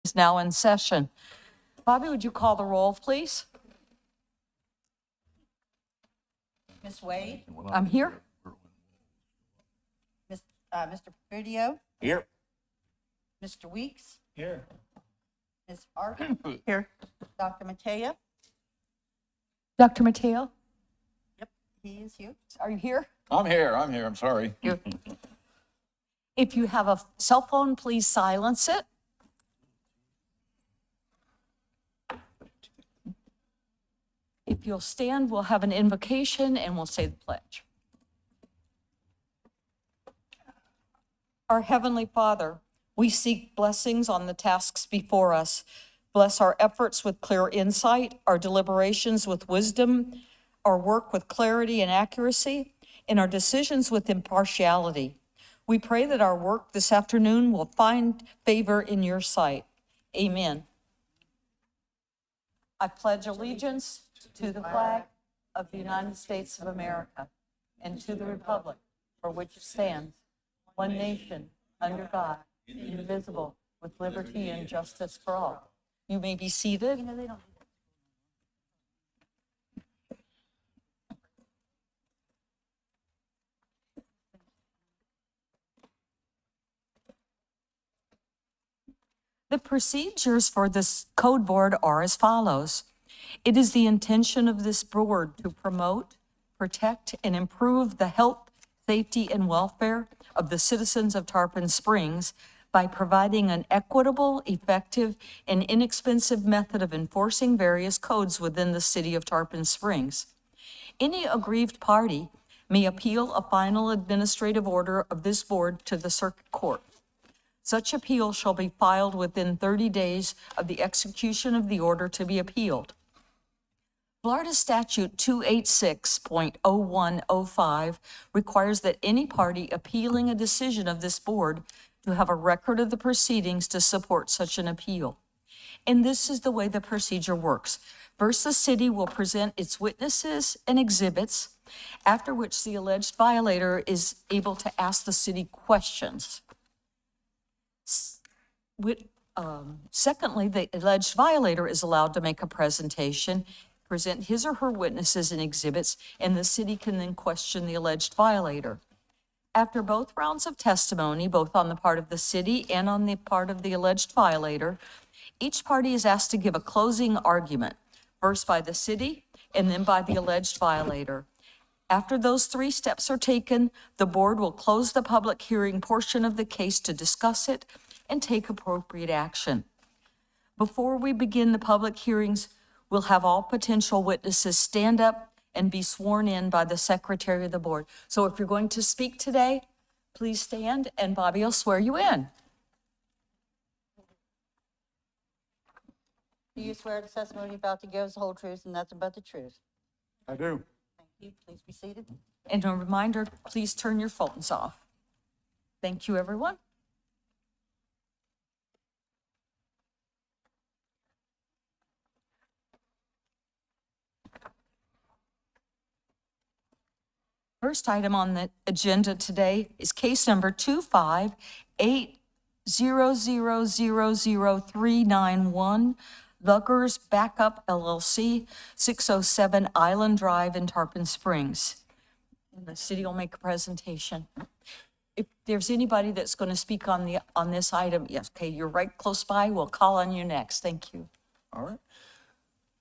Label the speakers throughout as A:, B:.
A: is now in session. Bobby, would you call the roll, please?
B: Ms. Wade,
A: I'm here.
B: Mr. Perdio,
C: Here.
B: Mr. Weeks,
C: Here.
B: Ms. Hart,
A: Here.
B: Dr. Matea.
A: Dr. Mateo,
B: Yep, he is here.
A: are you here?
C: I'm here. I'm sorry.
A: Here. If you have a cell phone, please silence it. If you'll stand, we'll have an invocation and we'll say the pledge. Our Heavenly Father, we seek blessings on the tasks before us. Bless our efforts with clear insight, our deliberations with wisdom, our work with clarity and accuracy, and our decisions with impartiality. We pray that our work this afternoon will find favor in your sight. Amen. I pledge allegiance to the flag of the United States of America and to the republic for which it stands, one nation, under God, indivisible, with liberty and justice for all. You may be seated. The procedures for this code board are as follows. It is the intention of this board to promote, protect, and improve the health, safety, and welfare of the citizens of Tarpon Springs by providing an equitable, effective, and inexpensive method of enforcing various codes within the city of Tarpon Springs. Any aggrieved party may appeal a final administrative order of this board to the circuit court. Such appeal shall be filed within 30 days of the execution of the order to be appealed. Florida Statute 286.0105 requires that any party appealing a decision of this board to have a record of the proceedings to support such an appeal. And this is the way the procedure works. First, the city will present its witnesses and exhibits, after which the alleged violator is able to ask the city questions. Secondly, the alleged violator is allowed to make a presentation, present his or her witnesses and exhibits, and the city can then question the alleged violator. After both rounds of testimony, both on the part of the city and on the part of the alleged violator, each party is asked to give a closing argument, first by the city and then by the alleged violator. After those three steps are taken, the board will close the public hearing portion of the case to discuss it and take appropriate action. Before we begin the public hearings, we'll have all potential witnesses stand up and be sworn in by the secretary of the board. So if you're going to speak today, please stand and Bobby will swear you in.
B: Do you swear the testimony about to give is the whole truth and nothing but the truth?
C: I do.
B: Thank you. Please be seated.
A: And a reminder, please turn your phones off. Thank you, everyone. First item on the agenda today is case number 25800000391, Luggers Backup LLC, 607 Island Drive in Tarpon Springs. And the city will make a presentation. If there's anybody that's going to speak on this item, yes, okay, you're right close by. We'll call on you next. Thank you.
D: All right.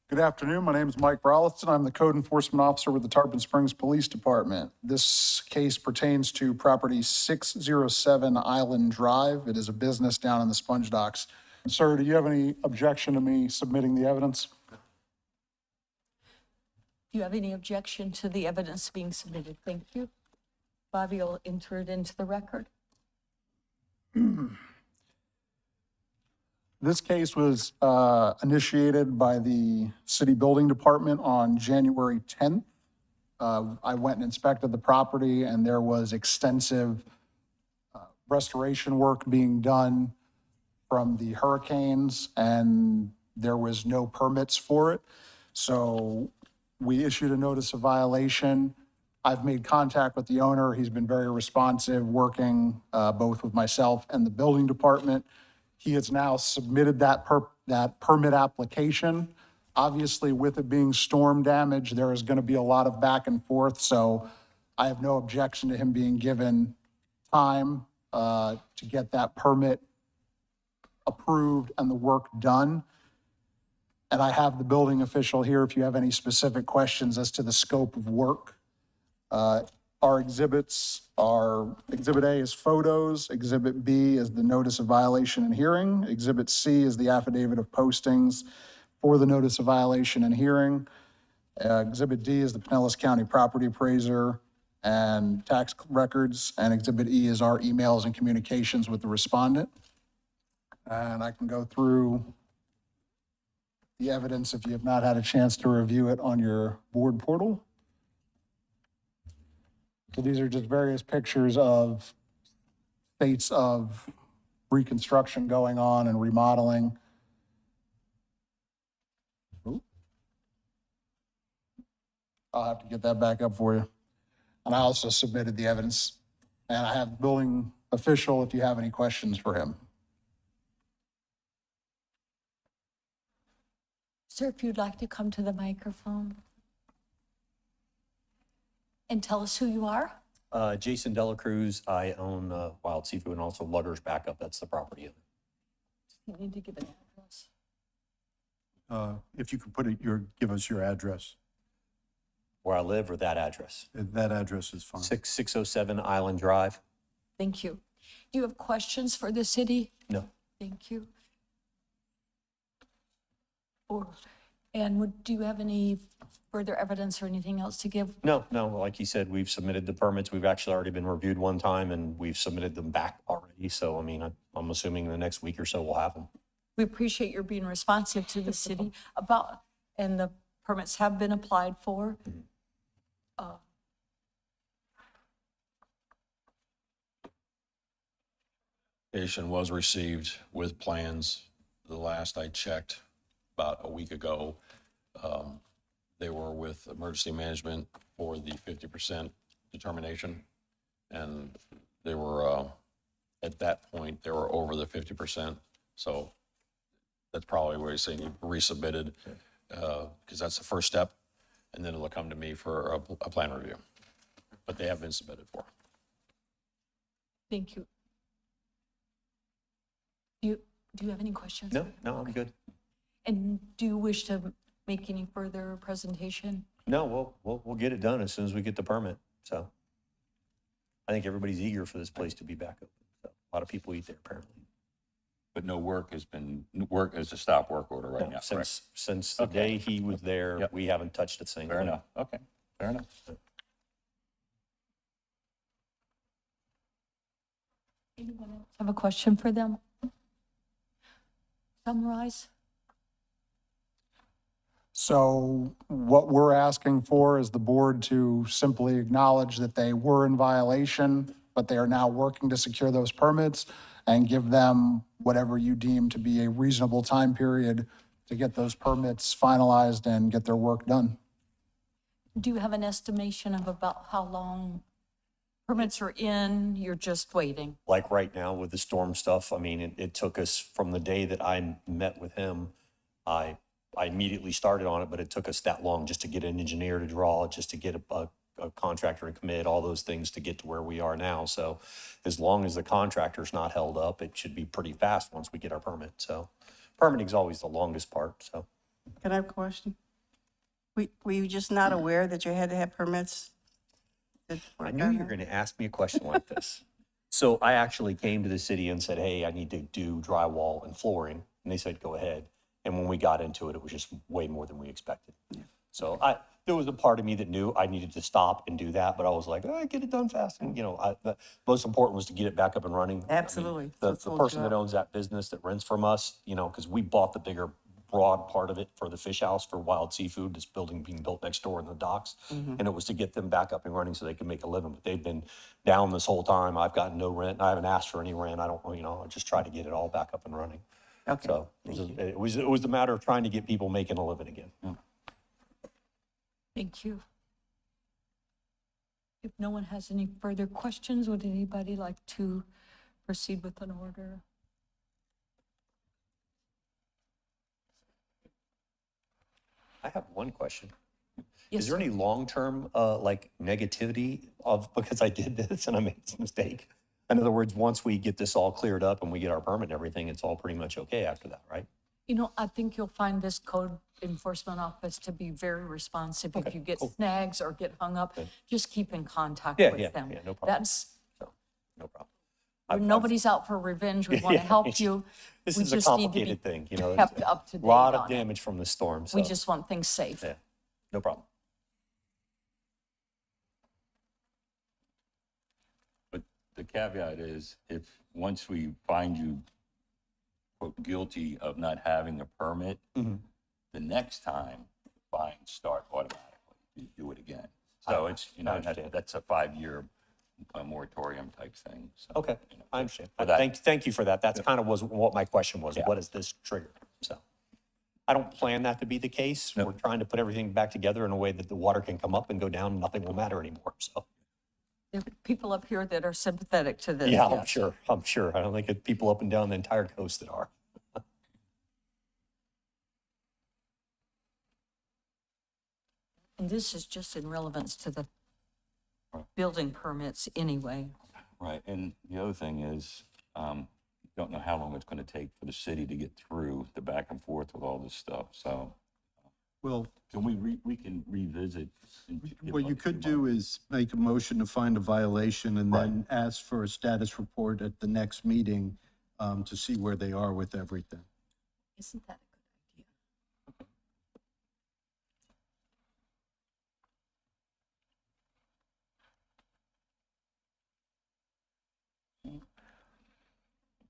D: Good afternoon. My name is Mike Rolliston. I'm the Code Enforcement Officer with the Tarpon Springs Police Department. This case pertains to property 607 Island Drive. It is a business down in the Sponge Docks. Sir, do you have any objection to me submitting the evidence?
A: Do you have any objection to the evidence being submitted? Thank you. Bobby will enter it into the record.
D: This case was initiated by the City Building Department on January 10th. I went and inspected the property and there was extensive restoration work being done from the hurricanes and there was no permits for it. So we issued a notice of violation. I've made contact with the owner. He's been very responsive, working both with myself and the building department. He has now submitted that permit application. Obviously, with it being storm damage, there is going to be a lot of back and forth, so I have no objection to him being given time to get that permit approved and the work done. And I have the building official here if you have any specific questions as to the scope of work. Our exhibits are, Exhibit A is photos, Exhibit B is the notice of violation and hearing, Exhibit C is the affidavit of postings for the notice of violation and hearing, Exhibit D is the Pinellas County property appraiser and tax records, and Exhibit E is our emails and communications with the respondent. And I can go through the evidence if you have not had a chance to review it on your board portal. So these are just various pictures of states of reconstruction going on and remodeling. Ooh. I'll have to get that back up for you. And I also submitted the evidence. And I have building official if you have any questions for him.
A: Sir, if you'd like to come to the microphone and tell us who you are?
E: Jason Dela Cruz. I own Wild Seafood and also Luggers Backup. That's the property owner.
A: You need to give an address.
F: If you could give us your address.
E: Where I live or that address?
F: That address is fine.
E: 6607 Island Drive.
A: Thank you. Do you have questions for the city?
E: No.
A: Thank you. And do you have any further evidence or anything else to give?
E: No. Like you said, we've submitted the permits. We've actually already been reviewed one time and we've submitted them back already. So, I mean, I'm assuming in the next week or so we'll have them.
A: We appreciate your being responsive to the city and the permits have been applied for.
G: Application was received with plans. The last I checked about a week ago, they were with emergency management for the 50% determination. And they were, at that point, they were over the 50%. So that's probably where he's saying he resubmitted, because that's the first step. And then it'll come to me for a plan review. But they have been submitted for.
A: Thank you. Do you have any questions?
E: No, I'm good.
A: And do you wish to make any further presentation?
E: No, we'll get it done as soon as we get the permit. So I think everybody's eager for this place to be back open. So a lot of people eat there apparently.
C: But no work is a stop work order right now, correct?
E: Since the
C: Okay.
E: day he was there,
C: Yep.
E: we haven't touched a single
C: Fair
E: thing.
C: enough. Okay, fair enough.
A: Anyone else have a question for them? Summarize.
D: So what we're asking for is the board to simply acknowledge that they were in violation, but they are now working to secure those permits and give them whatever you deem to be a reasonable time period to get those permits finalized and get their work done.
A: Do you have an estimation of about how long permits are in, you're just waiting?
E: Like right now with the storm stuff, I mean, it took us from the day that I met with him, I immediately started on it, but it took us that long just to get an engineer to draw it, just to get a contractor to commit, all those things to get to where we are now. So as long as the contractor's not held up, it should be pretty fast once we get our permit. So permitting is always the longest part, so.
B: Can I have a question? Were you just not aware that you had to have permits?
E: I knew you were going to ask me a question like this. So I actually came to the city and said, hey, I need to do drywall and flooring. And they said, go ahead. And when we got into it, it was just way more than we expected. So there was a part of me that knew I needed to stop and do that, but I was like, get it done fast. And, the most important was to get it back up and running. I mean,
B: Absolutely.
E: the
B: It's a full
E: person that
B: job.
E: owns that business that rents from us, because we bought the bigger, broad part of it for the fish house for Wild Seafood, this building being built next door in the docks. And it was to get them back up and running so they could make a living. But they've been down this whole time. I've gotten no rent. I haven't asked for any rent. I just try to get it all back up and running.
B: Okay.
E: So it was a matter of trying to get people making a living again.
A: Thank you. If no one has any further questions, would anybody like to proceed with an order?
E: I have one question.
A: Yes,
E: Is there
A: sir.
E: any long-term, like negativity of, because I did this and I made this mistake? In other words, once we get this all cleared up and we get our permit and everything, it's all pretty much okay after that, right?
A: You know, I think you'll find this code enforcement office to be very responsive. If you get snags or get hung up, just keep in contact
E: Yeah,
A: with
E: yeah,
A: them.
E: yeah, no problem.
A: That's,
E: So, no problem.
A: when nobody's out for revenge. We want to
E: Yeah.
A: help you.
E: This
A: We
E: is a
A: just need to be
E: complicated thing, you know.
A: kept
E: there's
A: up to
E: a
A: date
E: lot of
A: on it.
E: damage from the storm, so.
A: We just want things safe.
E: Yeah, no problem.
C: But the caveat is, if, once we find you, quote, guilty of not having a permit, the next time, fines start automatically. You do it again. So it's, you
E: I
C: know,
E: understand.
C: that's a 5-year moratorium type thing. So,
E: Okay,
C: you know,
E: I understand.
C: for that-
E: Thank you for that. That's kind of was what my question was.
C: Yeah.
E: What is this trigger? So I don't plan that to be the case.
C: No.
E: We're trying to put everything back together in a way that the water can come up and go down, and nothing will matter anymore, so.
A: There are people up here that are sympathetic to this.
E: Yeah, I'm
A: yes.
E: sure, I'm sure. I don't think it's people up and down the entire coast that are.
A: And this is just in relevance to the building permits anyway.
C: Right, and the other thing is, don't know how long it's going to take for the city to get through the back and forth with all this stuff, so
F: Well,
C: can we can revisit. and give
F: what you
C: up a
F: could
C: few
F: do
C: months.
F: is make a motion to find a violation and then ask for a status report at the next meeting to see where they are with everything.
A: Isn't that a good idea?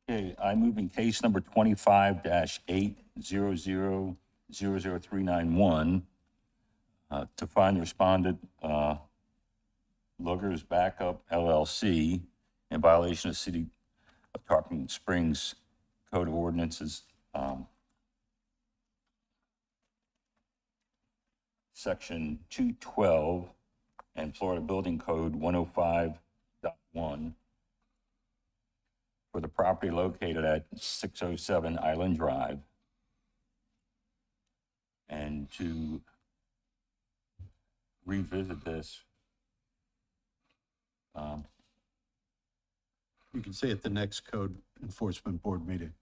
C: Okay, I move in case number 25-800-00391 to find the respondent, Luggers Backup LLC, in violation of City of Tarpon Springs Code of Ordinances, Section 212 and Florida Building Code 105.1 for the property located at 607 Island Drive, and to revisit this.
F: You can say at the next code enforcement board meeting.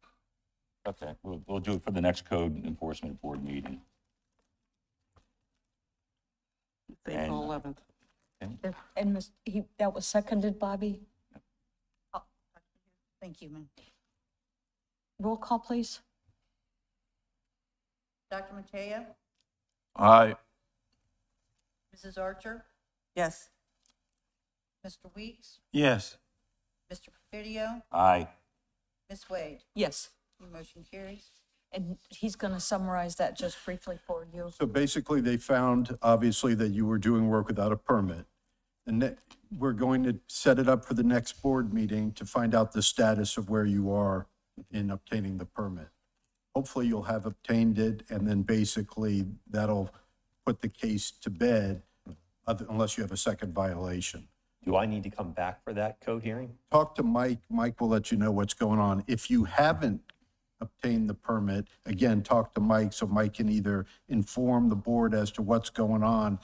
C: Okay, we'll do it for the next code enforcement board meeting.
B: April 11th.
A: And that was seconded, Bobby?
H: Thank you, ma'am.
A: Roll call, please.
H: Dr. Mateo,
G: Aye.
H: Mrs. Archer,
B: Yes.
H: Mr. Weeks,
G: Yes.
H: Mr. Perfidio,
C: Aye.
H: Ms. Wade.
A: Yes.
H: Your motion carries.
A: And he's going to summarize that just briefly for you.
F: So basically, they found, obviously, that you were doing work without a permit. And we're going to set it up for the next board meeting to find out the status of where you are in obtaining the permit. Hopefully, you'll have obtained it, and then basically, that'll put the case to bed, unless you have a second violation.
E: Do I need to come back for that code hearing?
F: Talk to Mike. Mike will let you know what's going on. If you haven't obtained the permit, again, talk to Mike, so Mike can either inform the board as to what's going on.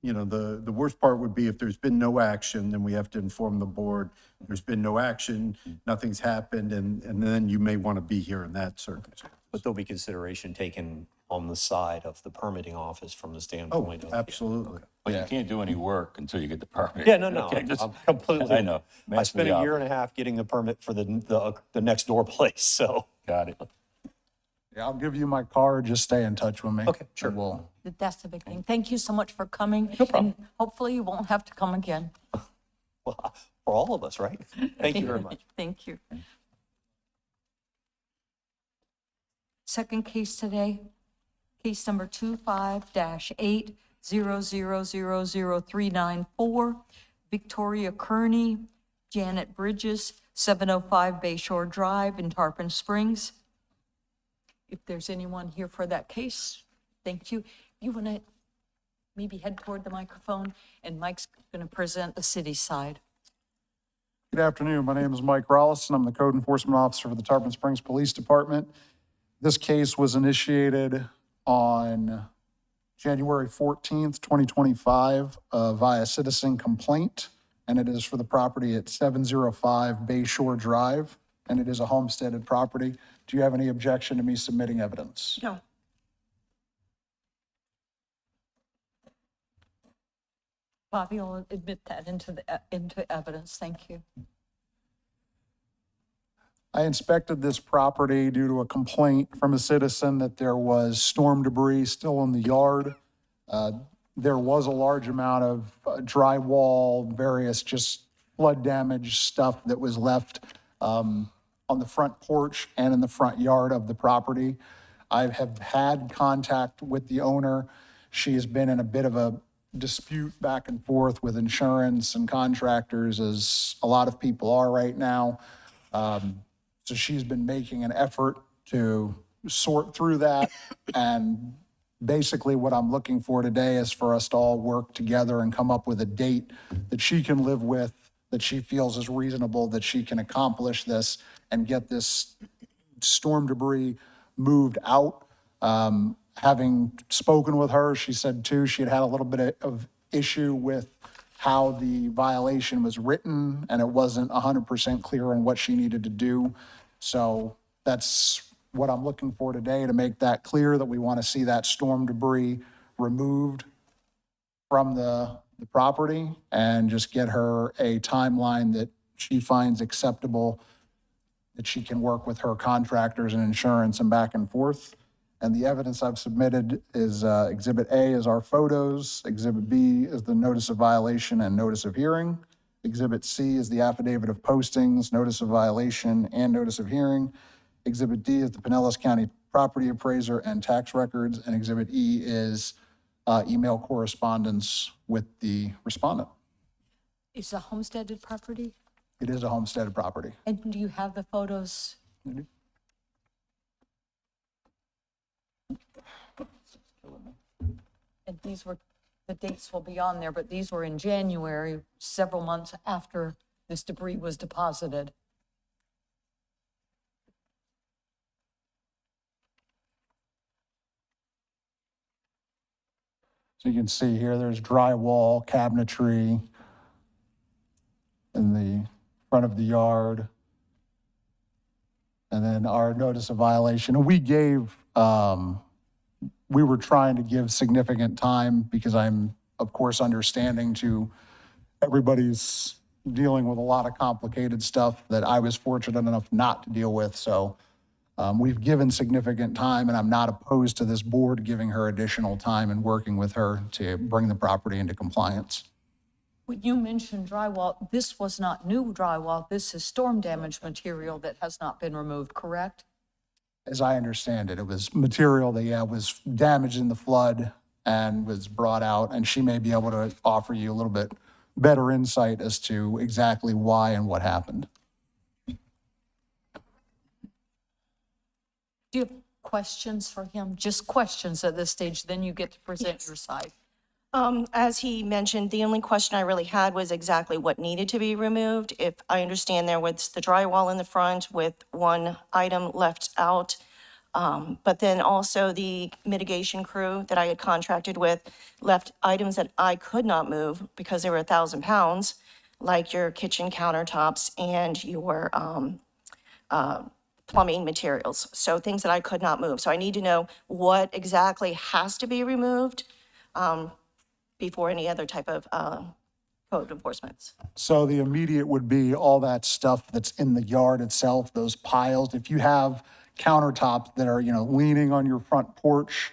F: You know, the worst part would be if there's been no action, then we have to inform the board. There's been no action, nothing's happened, and then you may want to be here in that circumstance.
E: But there'll be consideration taken on the side of the permitting office from the
F: Oh,
E: standpoint of.
F: absolutely.
C: But you can't do any work until you get the permit.
E: Yeah, no,
C: Okay, just-
E: I'm completely.
C: I know.
E: I spent a year and a half getting the permit for the next door place, so.
C: Got it.
D: Yeah, I'll give you my card. Just stay in touch with me.
E: Okay, sure.
D: And we'll
A: That's the big thing. Thank you so much for coming.
E: No problem.
A: And hopefully you won't have to come again.
E: Well, for all of us, right? Thank you very much.
A: Thank you. Second case today, case number 25-800000394, Victoria Kearney, Janet Bridges, 705 Bayshore Drive in Tarpon Springs. If there's anyone here for that case, thank you. You want to maybe head toward the microphone, and Mike's going to present the city side.
D: Good afternoon. My name is Mike Rollison. I'm the Code Enforcement Officer for the Tarpon Springs Police Department. This case was initiated on January 14th, 2025, via citizen complaint, and it is for the property at 705 Bay Shore Drive, and it is a homesteaded property. Do you have any objection to me submitting evidence?
B: No.
A: Bobby will admit that into evidence. Thank you.
D: I inspected this property due to a complaint from a citizen that there was storm debris still in the yard. There was a large amount of drywall, various just flood damage stuff that was left on the front porch and in the front yard of the property. I have had contact with the owner. She has been in a bit of a dispute back and forth with insurance and contractors, as a lot of people are right now. So she's been making an effort to sort through that. And basically what I'm looking for today is for us to all work together and come up with a date that she can live with, that she feels is reasonable, that she can accomplish this and get this storm debris moved out. Having spoken with her, she said too, she had a little bit of issue with how the violation was written, and it wasn't 100% clear on what she needed to do. So that's what I'm looking for today, to make that clear, that we want to see that storm debris removed from the property, and just get her a timeline that she finds acceptable, that she can work with her contractors and insurance and back and forth. And the evidence I've submitted is Exhibit A is our photos, Exhibit B is the notice of violation and notice of hearing, Exhibit C is the affidavit of postings, notice of violation and notice of hearing, Exhibit D is the Pinellas County property appraiser and tax records, and Exhibit E is email correspondence with the respondent.
A: Is a homesteaded property?
D: It is a homesteaded property.
A: And do you have the photos? And these were, the dates will be on there, but these were in January, several months after this debris was deposited.
D: So you can see here, there's drywall, cabinetry in the front of the yard. And then our notice of violation, and we gave, we were trying to give significant time, because I'm, of course, understanding to everybody's dealing with a lot of complicated stuff that I was fortunate enough not to deal with. So we've given significant time, and I'm not opposed to this board giving her additional time and working with her to bring the property into compliance.
A: When you mentioned drywall, this was not new drywall. This is storm damage material that has not been removed, correct?
D: As I understand it, it was material that, yeah, was damaged in the flood and was brought out, and she may be able to offer you a little bit better insight as to exactly why and what happened.
A: Do you have questions for him? Just questions at this stage, then you get to present your side.
I: As he mentioned, the only question I really had was exactly what needed to be removed. If I understand, there was the drywall in the front with one item left out. But then also the mitigation crew that I had contracted with left items that I could not move because they were 1,000 pounds, like your kitchen countertops and your plumbing materials. So things that I could not move. So I need to know what exactly has to be removed before any other type of code enforcements.
D: So the immediate would be all that stuff that's in the yard itself, those piles. If you have countertops that are, you know, leaning on your front porch,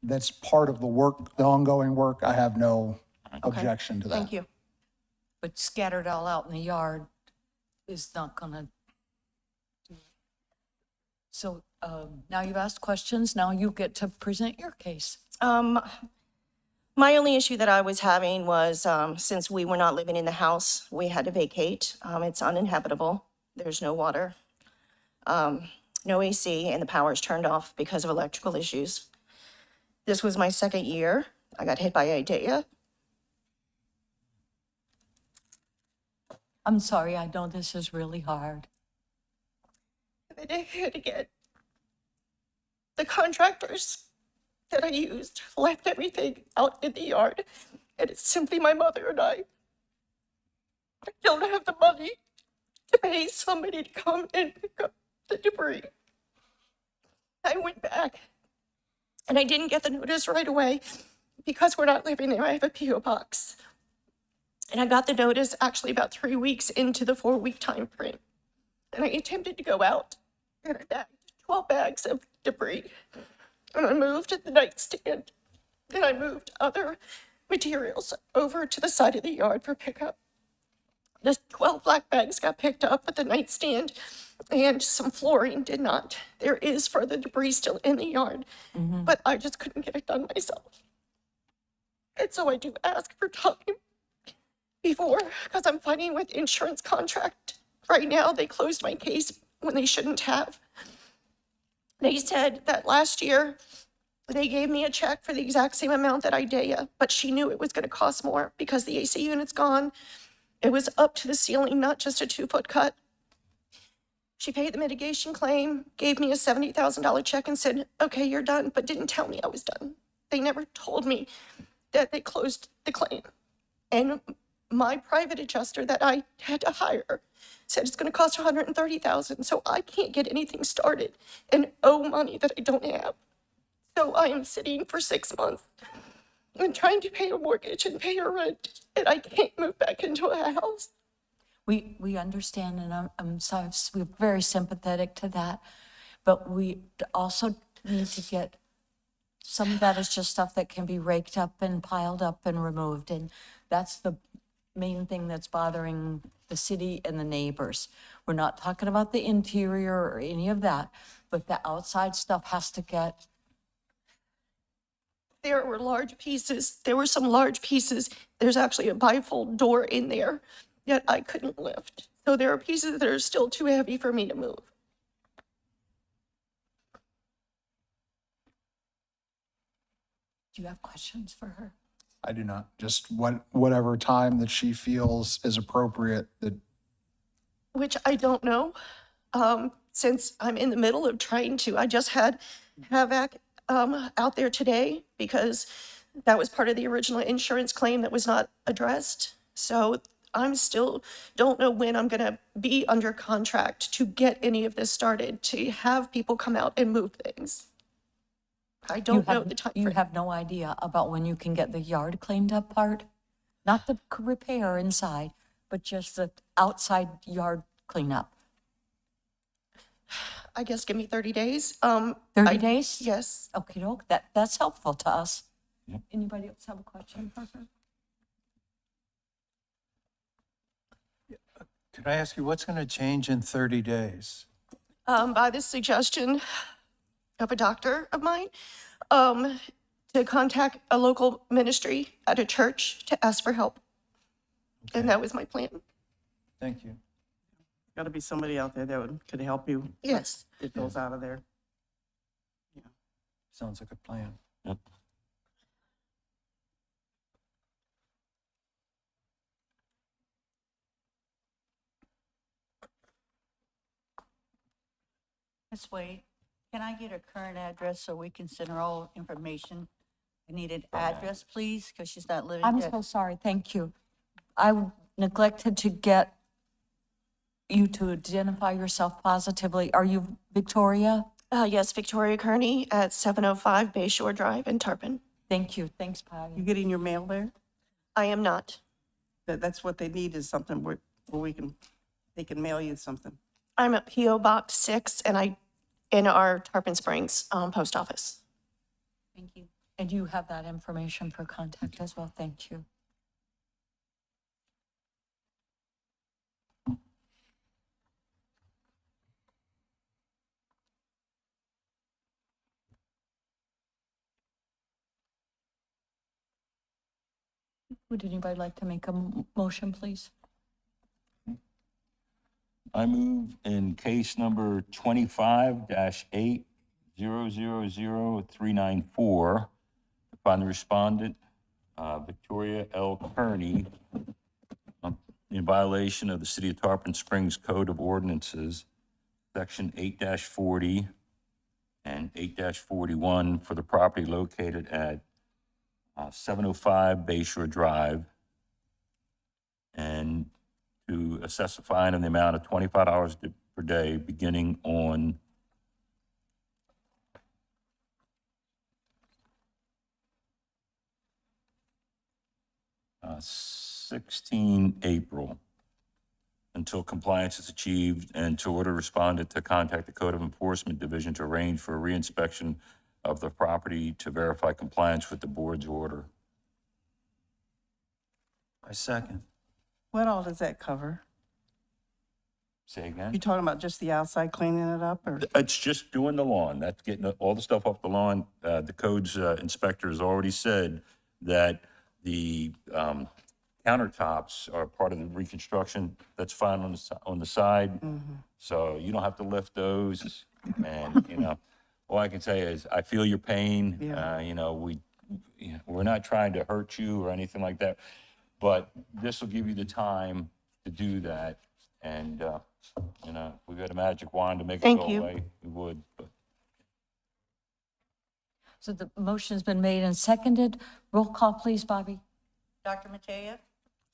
D: that's part of the work, the ongoing work, I have no objection to that.
I: Thank you.
A: But scattered all out in the yard is not gonna do. So now you've asked questions, now you get to present your case.
I: My only issue that I was having was, since we were not living in the house, we had to vacate. It's uninhabitable. There's no water, no AC, and the power is turned off because of electrical issues. This was my second year. I got hit by Idea.
A: I'm sorry, I know this is really hard.
I: And then I had to get the contractors that I used left everything out in the yard, and it's simply my mother and I. I don't have the money to pay somebody to come and pick up the debris. I went back, and I didn't get the notice right away because we're not living there. I have a P.O. box. And I got the notice actually about 3 weeks into the 4-week time frame. And I attempted to go out, and I bagged 12 bags of debris. And I moved the nightstand, and I moved other materials over to the side of the yard for pickup. The 12 black bags got picked up, but the nightstand and some flooring did not. There is further debris still in the yard, but I just couldn't get it done myself. And so I do ask for time before, because I'm fighting with insurance contract. Right now, they closed my case when they shouldn't have. They said that last year, they gave me a check for the exact same amount that IDEA, but she knew it was going to cost more because the AC unit's gone. It was up to the ceiling, not just a 2-foot cut. She paid the mitigation claim, gave me a $70,000 check and said, okay, you're done, but didn't tell me I was done. They never told me that they closed the claim. And my private adjuster that I had to hire said it's going to cost $130,000, so I can't get anything started and owe money that I don't have. So I am sitting for 6 months and trying to pay a mortgage and pay a rent, and I can't move back into a house.
A: We understand, and I'm sorry, we're very sympathetic to that, but we also need to get, some of that is just stuff that can be raked up and piled up and removed, and that's the main thing that's bothering the city and the neighbors. We're not talking about the interior or any of that, but the outside stuff has to get.
I: There were large pieces. There were some large pieces. There's actually a bifold door in there that I couldn't lift. So there are pieces that are still too heavy for me to move.
A: Do you have questions for her?
D: I do not. Just whatever time that she feels is appropriate, that
I: Which I don't know, since I'm in the middle of trying to. I just had Havoc out there today because that was part of the original insurance claim that was not addressed. So I'm still, don't know when I'm gonna be under contract to get any of this started, to have people come out and move things. I don't know the time
A: You
I: frame.
A: have no idea about when you can get the yard cleaned up part? Not the repair inside, but just the outside yard cleanup.
I: I guess give me 30 days.
A: 30 days?
I: Yes.
A: Okay, doke, that's helpful to us. Anybody else have a question for her?
J: Could I ask you, what's going to change in 30 days?
I: By the suggestion of a doctor of mine, to contact a local ministry at a church to ask for help. And that was my plan.
J: Thank you.
B: Got to be somebody out there that could help you
I: Yes.
B: get those out of there.
J: Sounds like a plan.
C: Yep.
H: Ms. Wade, can I get a current address so we can send her all information? I need an address, please, because she's not living
A: I'm
H: there.
A: so sorry, thank you. I neglected to get you to identify yourself positively. Are you Victoria?
I: Yes, Victoria Kearney at 705 Bayshore Drive in Tarpon.
A: Thank you, thanks, Patty.
B: You getting your mail there?
I: I am not.
B: That's what they need, is something where they can mail you something.
I: I'm at P.O. Box 6 and in our Tarpon Springs post office.
H: Thank you.
A: And you have that information for contact as well, thank you. Would anybody like to make a motion, please?
C: I move in case number 25-8000394, upon the respondent, Victoria L. Kearney, in violation of the City of Tarpon Springs Code of Ordinances, Section 8-40, and 8-41 for the property located at 705 Bayshore Drive, and to assess a fine in the amount of $25 per day beginning on uh, 16 April until compliance is achieved, and to order respondent to contact the Code of Enforcement Division to arrange for a reinspection of the property to verify compliance with the board's order.
J: I second.
B: What all does that cover?
C: Say again?
B: You talking about just the outside cleaning it up, or?
C: It's just doing the lawn. That's getting all the stuff off the lawn. The codes inspector has already said that the countertops are part of the reconstruction. That's fine on the side. So you don't have to lift those. And, you know, all I can say is I feel your pain.
B: Yeah.
C: You know, we're not trying to hurt you or anything like that. But this will give you the time to do that. And, you know, if we got a magic wand to make it
I: Thank
C: go
I: you.
C: away, we would. But
A: So the motion's been made and seconded. Roll call, please, Bobby.
H: Dr. Mateo?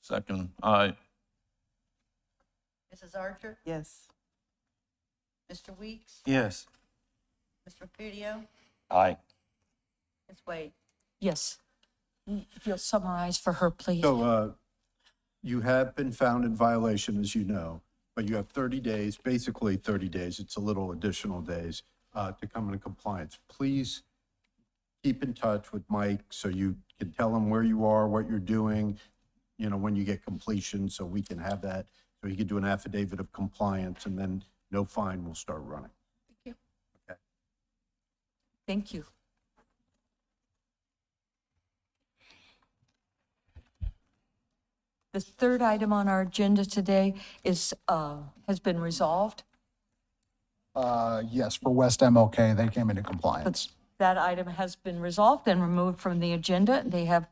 G: Second, aye.
H: Mrs. Archer?
B: Yes.
H: Mr. Weeks?
J: Yes.
H: Mr. Fudio?
C: aye.
H: Ms. Wade?
A: Yes. If you'll summarize for her, please.
F: So you have been found in violation, as you know, but you have 30 days, basically 30 days, it's a little additional days, to come into compliance. Please keep in touch with Mike so you can tell him where you are, what you're doing, you know, when you get completion, so we can have that, so he can do an affidavit of compliance, and then no fine will start running.
A: Thank you. The third item on our agenda today is, has been resolved.
D: Yes, for West MLK, they came into compliance.
A: That item has been resolved and removed from the agenda. They have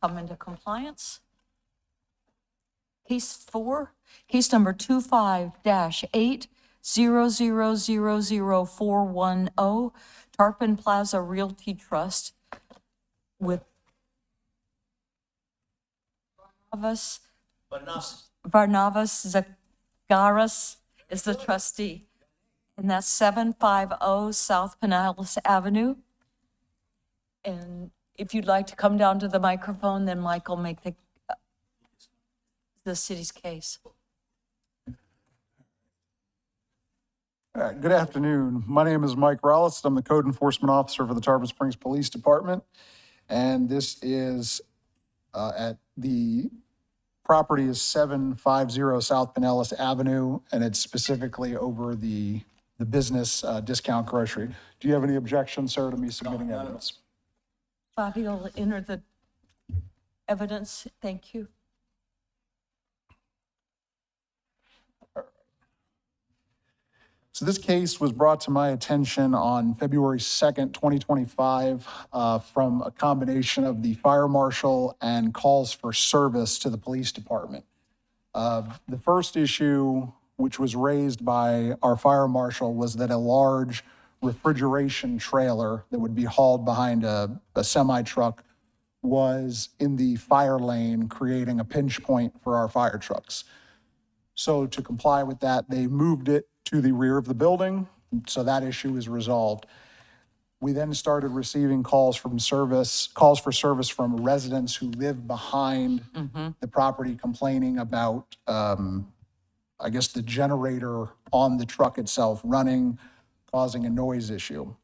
A: come into compliance. Case 4, case number 25-8000410, Tarpon Plaza Realty Trust with Varnavas Zagaras is the trustee. And that's 750 South Pinellas Avenue. And if you'd like to come down to the microphone, then Mike will make the city's case.
D: All right, good afternoon. My name is Mike Rollis. I'm the Code Enforcement Officer for the Tarpon Springs Police Department. And this is at the property is 750 South Pinellas Avenue, and it's specifically over the business discount grocery. Do you have any objection, sir, to me submitting evidence?
A: Bobby will enter the evidence. Thank you.
D: So this case was brought to my attention on February 2nd, 2025, from a combination of the fire marshal and calls for service to the police department. The first issue, which was raised by our fire marshal, was that a large refrigeration trailer that would be hauled behind a semi-truck was in the fire lane, creating a pinch point for our fire trucks. So to comply with that, they moved it to the rear of the building, so that issue is resolved. We then started receiving calls for service from residents who live behind the property complaining about, I guess, the generator on the truck itself running, causing a noise issue.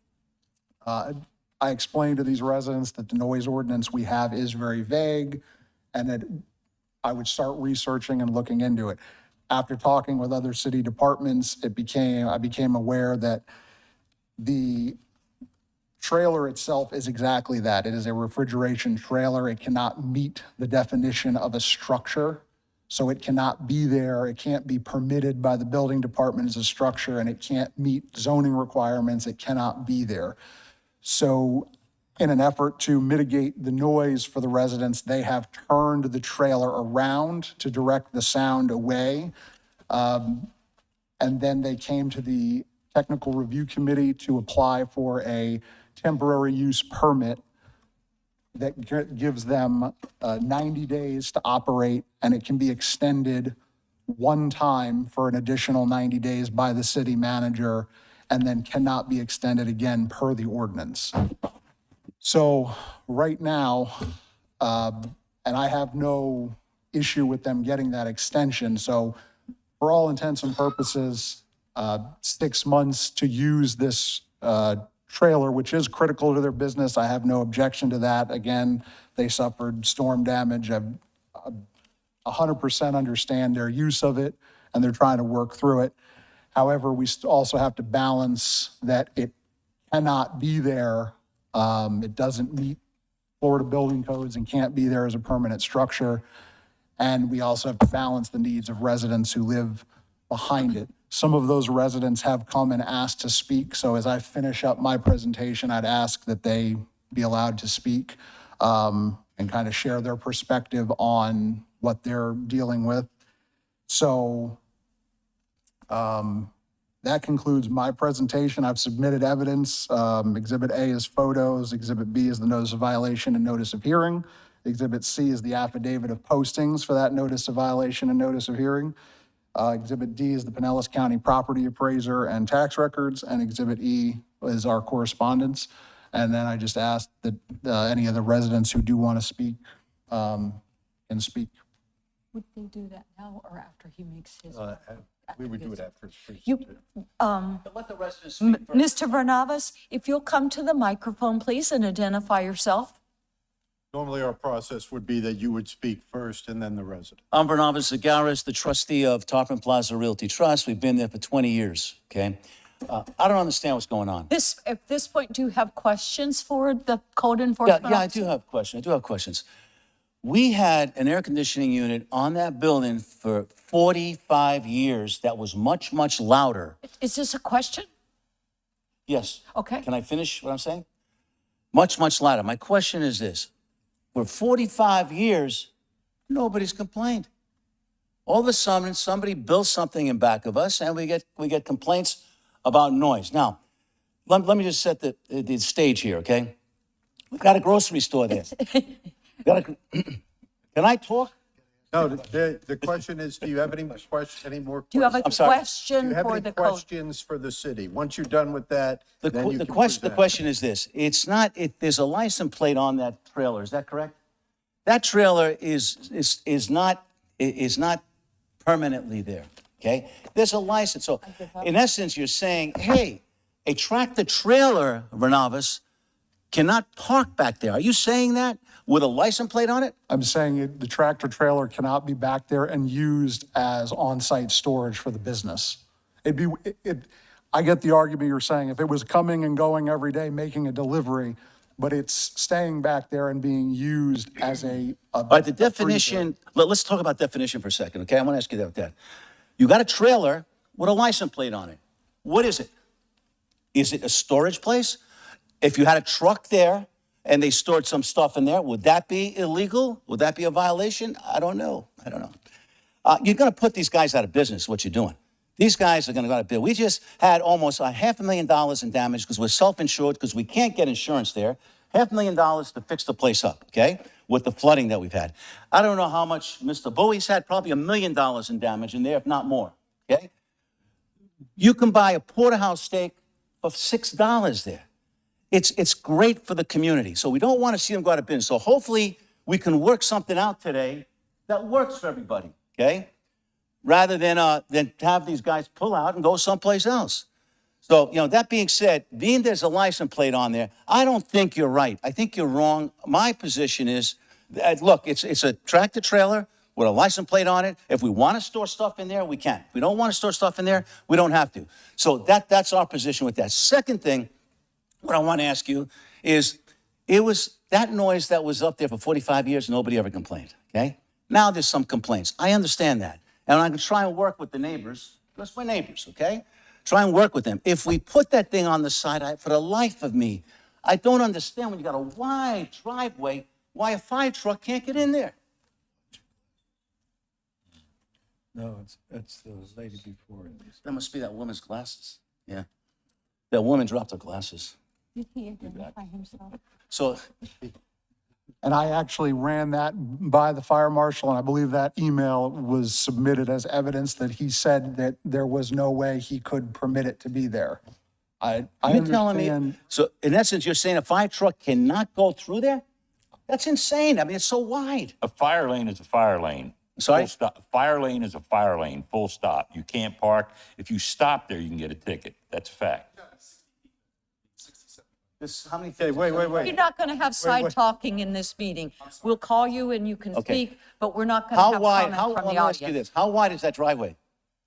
D: I explained to these residents that the noise ordinance we have is very vague and that I would start researching and looking into it. After talking with other city departments, I became aware that the trailer itself is exactly that. It is a refrigeration trailer. It cannot meet the definition of a structure. So it cannot be there. It can't be permitted by the building department as a structure, and it can't meet zoning requirements. It cannot be there. So in an effort to mitigate the noise for the residents, they have turned the trailer around to direct the sound away. And then they came to the technical review committee to apply for a temporary use permit that gives them 90 days to operate, and it can be extended one time for an additional 90 days by the city manager, and then cannot be extended again per the ordinance. So right now, and I have no issue with them getting that extension. So for all intents and purposes, 6 months to use this trailer, which is critical to their business. I have no objection to that. Again, they suffered storm damage. I 100% understand their use of it, and they're trying to work through it. However, we also have to balance that it cannot be there. It doesn't meet Florida building codes and can't be there as a permanent structure. And we also have to balance the needs of residents who live behind it. Some of those residents have come and asked to speak. So as I finish up my presentation, I'd ask that they be allowed to speak and kind of share their perspective on what they're dealing with. So that concludes my presentation. I've submitted evidence. Exhibit A is photos. Exhibit B is the notice of violation and notice of hearing. Exhibit C is the affidavit of postings for that notice of violation and notice of hearing. Exhibit D is the Pinellas County property appraiser and tax records, and Exhibit E is our correspondence. And then I just asked that any of the residents who do want to speak can speak.
A: Would they do that now or after he makes his?
F: We would do it after his
A: You,
F: presentation.
K: Let the residents speak first.
A: Mr. Vernavas, if you'll come to the microphone, please, and identify yourself.
F: Normally, our process would be that you would speak first and then the resident.
K: I'm Bernavas Zagaris, the trustee of Tarpon Plaza Realty Trust. We've been there for 20 years, okay? I don't understand what's going on.
A: At this point, do you have questions for the code enforcement
K: Yeah, I
A: officer?
K: do have questions. I do have questions. We had an air conditioning unit on that building for 45 years that was much, much louder.
A: Is this a question?
K: Yes.
A: Okay.
K: Can I finish what I'm saying? Much, much louder. My question is this. For 45 years, nobody's complained. All of a sudden, somebody built something in back of us, and we get complaints about noise. Now, let me just set the stage here, okay? We've got a grocery store there. Can I talk?
F: No, the question is, do you have any more
A: Do you have a
F: questions?
K: sorry.
F: Do
A: question
F: you have
A: for
F: any
A: the code?
F: questions for the city? Once you're done with that,
K: The
F: then you can
K: question
F: present.
K: is this. It's not, there's a license plate on that trailer, is that correct? That trailer is not permanently there, okay? There's a license. So in essence, you're saying, hey, a tractor trailer, Vernavas, cannot park back there. Are you saying that with a license plate on it?
D: I'm saying the tractor trailer cannot be back there and used as on-site storage for the business. I get the argument you're saying, if it was coming and going every day, making a delivery, but it's staying back there and being used as a
K: All right, the definition, let's talk about definition for a second, okay? I want to ask you that. You got a trailer with a license plate on it. What is it? Is it a storage place? If you had a truck there and they stored some stuff in there, would that be illegal? Would that be a violation? I don't know. You're going to put these guys out of business, what you're doing. These guys are going to go out of business. We just had almost $500,000 in damage because we're self-insured, because we can't get insurance there. $500,000 to fix the place up, okay, with the flooding that we've had. I don't know how much Mr. Bowie's had, probably $1 million in damage in there, if not more, okay? You can buy a porterhouse steak for $6 there. It's great for the community. So we don't want to see them go out of business. So hopefully we can work something out today that works for everybody, okay? Rather than have these guys pull out and go someplace else. So, that being said, being there's a license plate on there, I don't think you're right. I think you're wrong. My position is, look, it's a tractor trailer with a license plate on it. If we want to store stuff in there, we can. If we don't want to store stuff in there, we don't have to. So that's our position with that. Second thing, what I want to ask you is, it was that noise that was up there for 45 years, nobody ever complained, okay? Now there's some complaints. I understand that. And I'm going to try and work with the neighbors, because we're neighbors, okay? Try and work with them. If we put that thing on the side, for the life of me, I don't understand when you got a wide driveway, why a fire truck can't get in there.
J: No, it's the lady before.
K: That must be that woman's glasses. Yeah. That woman dropped her glasses. So,
D: And I actually ran that by the fire marshal, and I believe that email was submitted as evidence that he said that there was no way he could permit it to be there. I
K: you're telling me,
D: understand.
K: so in essence, you're saying a fire truck cannot go through there? That's insane. I mean, it's so wide.
C: A fire lane is a fire lane.
K: Sorry?
C: Full stop. Fire lane is a fire lane, full stop. You can't park. If you stop there, you can get a ticket. That's a fact.
K: This, how many?
F: Okay, wait.
A: You're not going to have side talking in this meeting. We'll call you and you can
K: Okay.
A: speak, but we're not going to
K: How
A: have
K: wide,
A: comment
K: how,
A: from
K: let
A: the
K: me ask you
A: audience.
K: this, how wide is that driveway?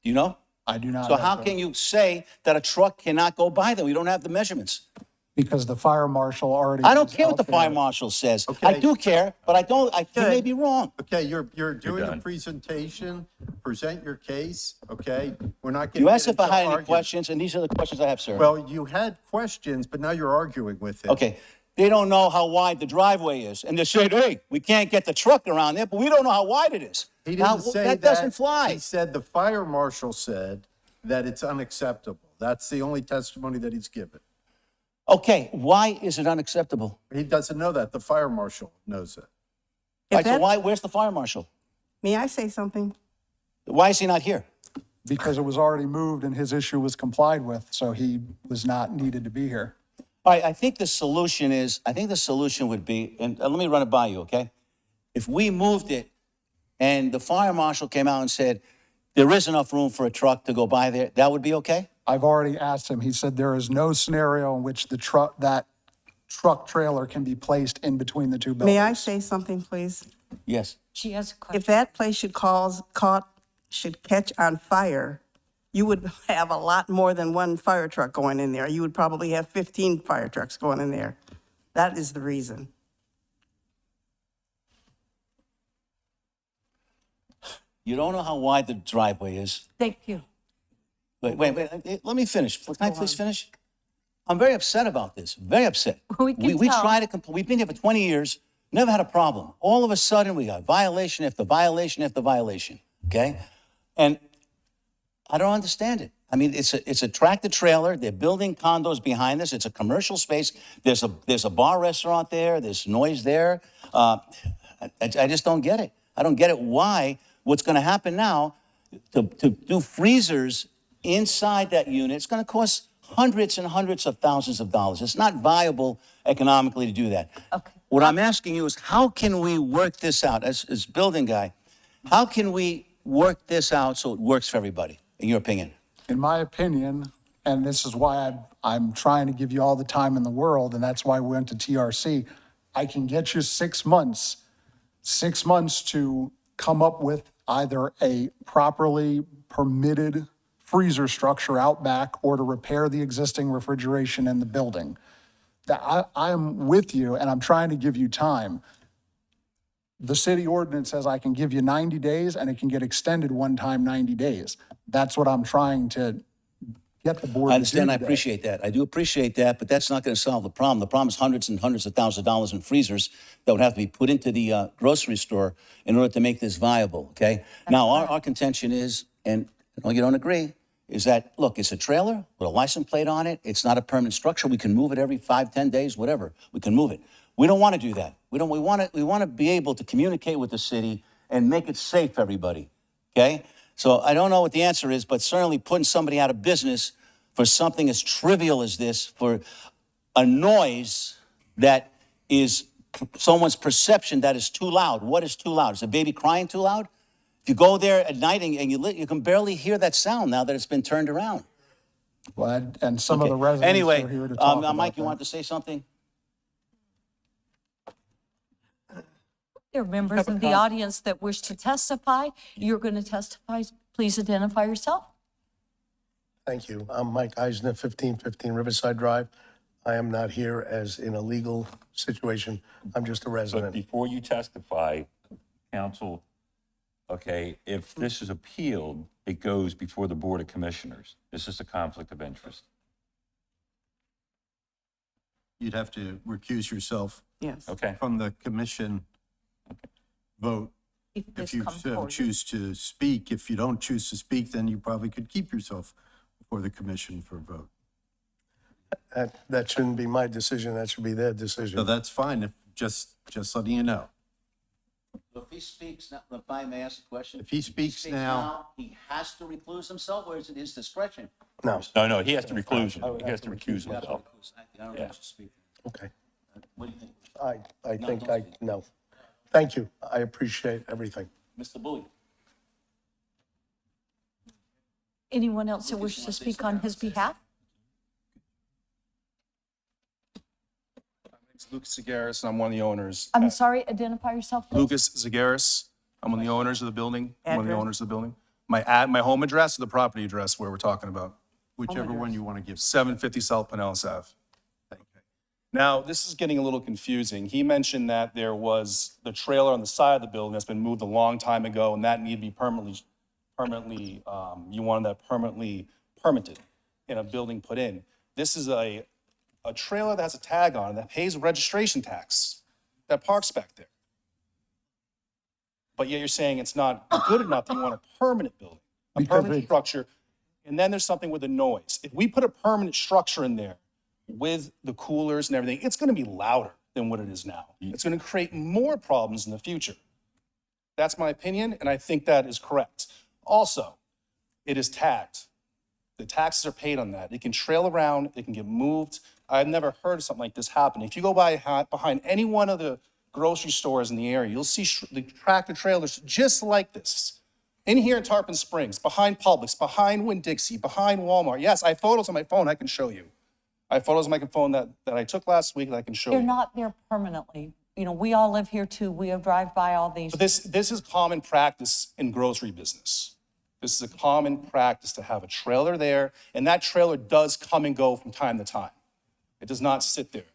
K: Do you know?
D: I do not.
K: So
D: know
K: how
D: that.
K: can you say that a truck cannot go by there? We don't have the measurements.
D: Because the fire marshal already.
K: I don't
D: was
K: care what
D: out
K: the fire
D: there.
K: marshal says. I
F: Okay.
K: do care, but you may be wrong.
F: Okay, you're doing a
C: done.
F: presentation, present your case, okay? We're not getting
K: You asked if I
F: into
K: had any
F: argument.
K: questions, and these are the questions I have, sir.
F: Well, you had questions, but now you're arguing with it.
K: Okay, they don't know how wide the driveway is, and they said, hey, we can't get the truck around there, but we don't know how wide it is.
F: He
K: Now,
F: didn't say
K: that doesn't
F: He
K: fly.
F: said the fire marshal said that it's unacceptable. That's the only testimony that he's given.
K: Okay, why is it unacceptable?
F: He doesn't know that. The fire marshal knows it.
B: If
K: Right, so
B: that-
K: where's the fire marshal?
B: May I say something?
K: Why is he not here?
D: Because it was already moved and his issue was complied with, so he was not needed to be here.
K: All right, I think the solution would be, and let me run it by you, okay? If we moved it and the fire marshal came out and said, there is enough room for a truck to go by there, that would be okay?
D: I've already asked him. He said there is no scenario in which that truck trailer can be placed in between the two buildings.
B: May I say something, please?
K: Yes.
A: She has a question.
B: If that place should catch on fire, you would have a lot more than one fire truck going in there. You would probably have 15 fire trucks going in there. That is the reason.
K: You don't know how wide the driveway is.
A: Thank you.
K: Wait, let me finish. Can I please finish? I'm very upset about this, very upset.
A: We can
K: We
A: tell.
K: try to, we've been here for 20 years, never had a problem. All of a sudden, we got violation after violation after violation, okay? And I don't understand it. I mean, it's a tractor trailer. They're building condos behind this. It's a commercial space. There's a bar restaurant there. There's noise there. I just don't get it. I don't get it. What's going to happen now to do freezers inside that unit? It's going to cost hundreds and hundreds of thousands of dollars. It's not viable economically to do that.
A: Okay.
K: What I'm asking you is, how can we work this out as building guy? How can we work this out so it works for everybody, in your opinion?
D: In my opinion, and this is why I'm trying to give you all the time in the world, and that's why we went to TRC, I can get you 6 months to come up with either a properly permitted freezer structure out back or to repair the existing refrigeration in the building. I'm with you, and I'm trying to give you time. The city ordinance says I can give you 90 days, and it can get extended one time 90 days. That's what I'm trying to get the board to do
K: I understand, I
D: today.
K: appreciate that. I do appreciate that, but that's not going to solve the problem. The problem is hundreds and hundreds of thousands of dollars in freezers that would have to be put into the grocery store in order to make this viable, okay? Now, our contention is, and I know you don't agree, is that, look, it's a trailer with a license plate on it. It's not a permanent structure. We can move it every 5, 10 days, whatever. We can move it. We don't want to do that. We want to be able to communicate with the city and make it safe for everybody, okay? So I don't know what the answer is, but certainly putting somebody out of business for something as trivial as this, for a noise that is someone's perception that is too loud. What is too loud? Is a baby crying too loud? If you go there at night and you can barely hear that sound now that it's been turned around.
D: Well, and some of the
K: Okay.
D: residents
K: Anyway,
D: are here to talk about
K: Mike, you
D: that.
K: want to say something?
A: There are members of the audience that wish to testify. You're going to testify. Please identify yourself.
L: Thank you. I'm Mike Eisner, 1515 Riverside Drive. I am not here as in a legal situation. I'm just a
C: But
L: resident.
C: before you testify, counsel, okay, if this is appealed, it goes before the Board of Commissioners. This is a conflict of interest.
F: You'd have to recuse yourself
B: Yes.
C: Okay?
F: from the commission vote
A: If
F: if
A: this
F: you
A: comes
F: so
A: forward.
F: choose to speak. If you don't choose to speak, then you probably could keep yourself before the commission for a vote.
L: That shouldn't be my decision, that should be their
F: So
L: decision.
F: that's fine, if, just letting you know.
K: If he speaks now, if I may ask a question?
F: If he speaks now-
K: He has to recluse himself, or is it his discretion?
L: No,
C: No, he has to recluse, he has to recuse
K: He has to
C: himself.
K: recluse. I don't
C: Yeah.
K: want you to speak.
L: okay.
K: What do you think?
L: I think no. Thank you, I appreciate everything.
K: Mr. Bowie?
A: Anyone else that wishes to speak on his behalf?
M: It's Lucas Zagaris, and I'm one of the owners.
A: I'm sorry, identify yourself, please.
M: Lucas Zagaris, I'm one of the owners of the building. I'm one of the
B: Address?
M: owners of the building. My home address or the property address where we're talking about?
F: Whichever one you want to give.
M: 750 South Pinellas Ave. Now, this is getting a little confusing. He mentioned that there was the trailer on the side of the building that's been moved a long time ago, and that needed to be you wanted that permanently permitted and a building put in. This is a trailer that has a tag on it that pays a registration tax, that parks back there. But yet you're saying it's not good enough, that you want a permanent building, a
D: Because
M: permanent
D: it-
M: structure. And then there's something with the noise. If we put a permanent structure in there with the coolers and everything, it's gonna be louder than what it is now. It's gonna create more problems in the future. That's my opinion, and I think that is correct. Also, it is tagged. The taxes are paid on that. It can trail around, it can get moved. I've never heard of something like this happen. If you go behind any one of the grocery stores in the area, you'll see the tractor trailers just like this. In here in Tarpon Springs, behind Publix, behind Winn-Dixie, behind Walmart. Yes, I have photos on my phone I can show you. I have photos on my phone that I took last week that I can show
A: They're
M: you.
A: not there permanently. You know, we all live here too. We have drive by all these.
M: But this is common practice in grocery business. This is a common practice to have a trailer there, and that trailer does come and go from time to time. It does not sit there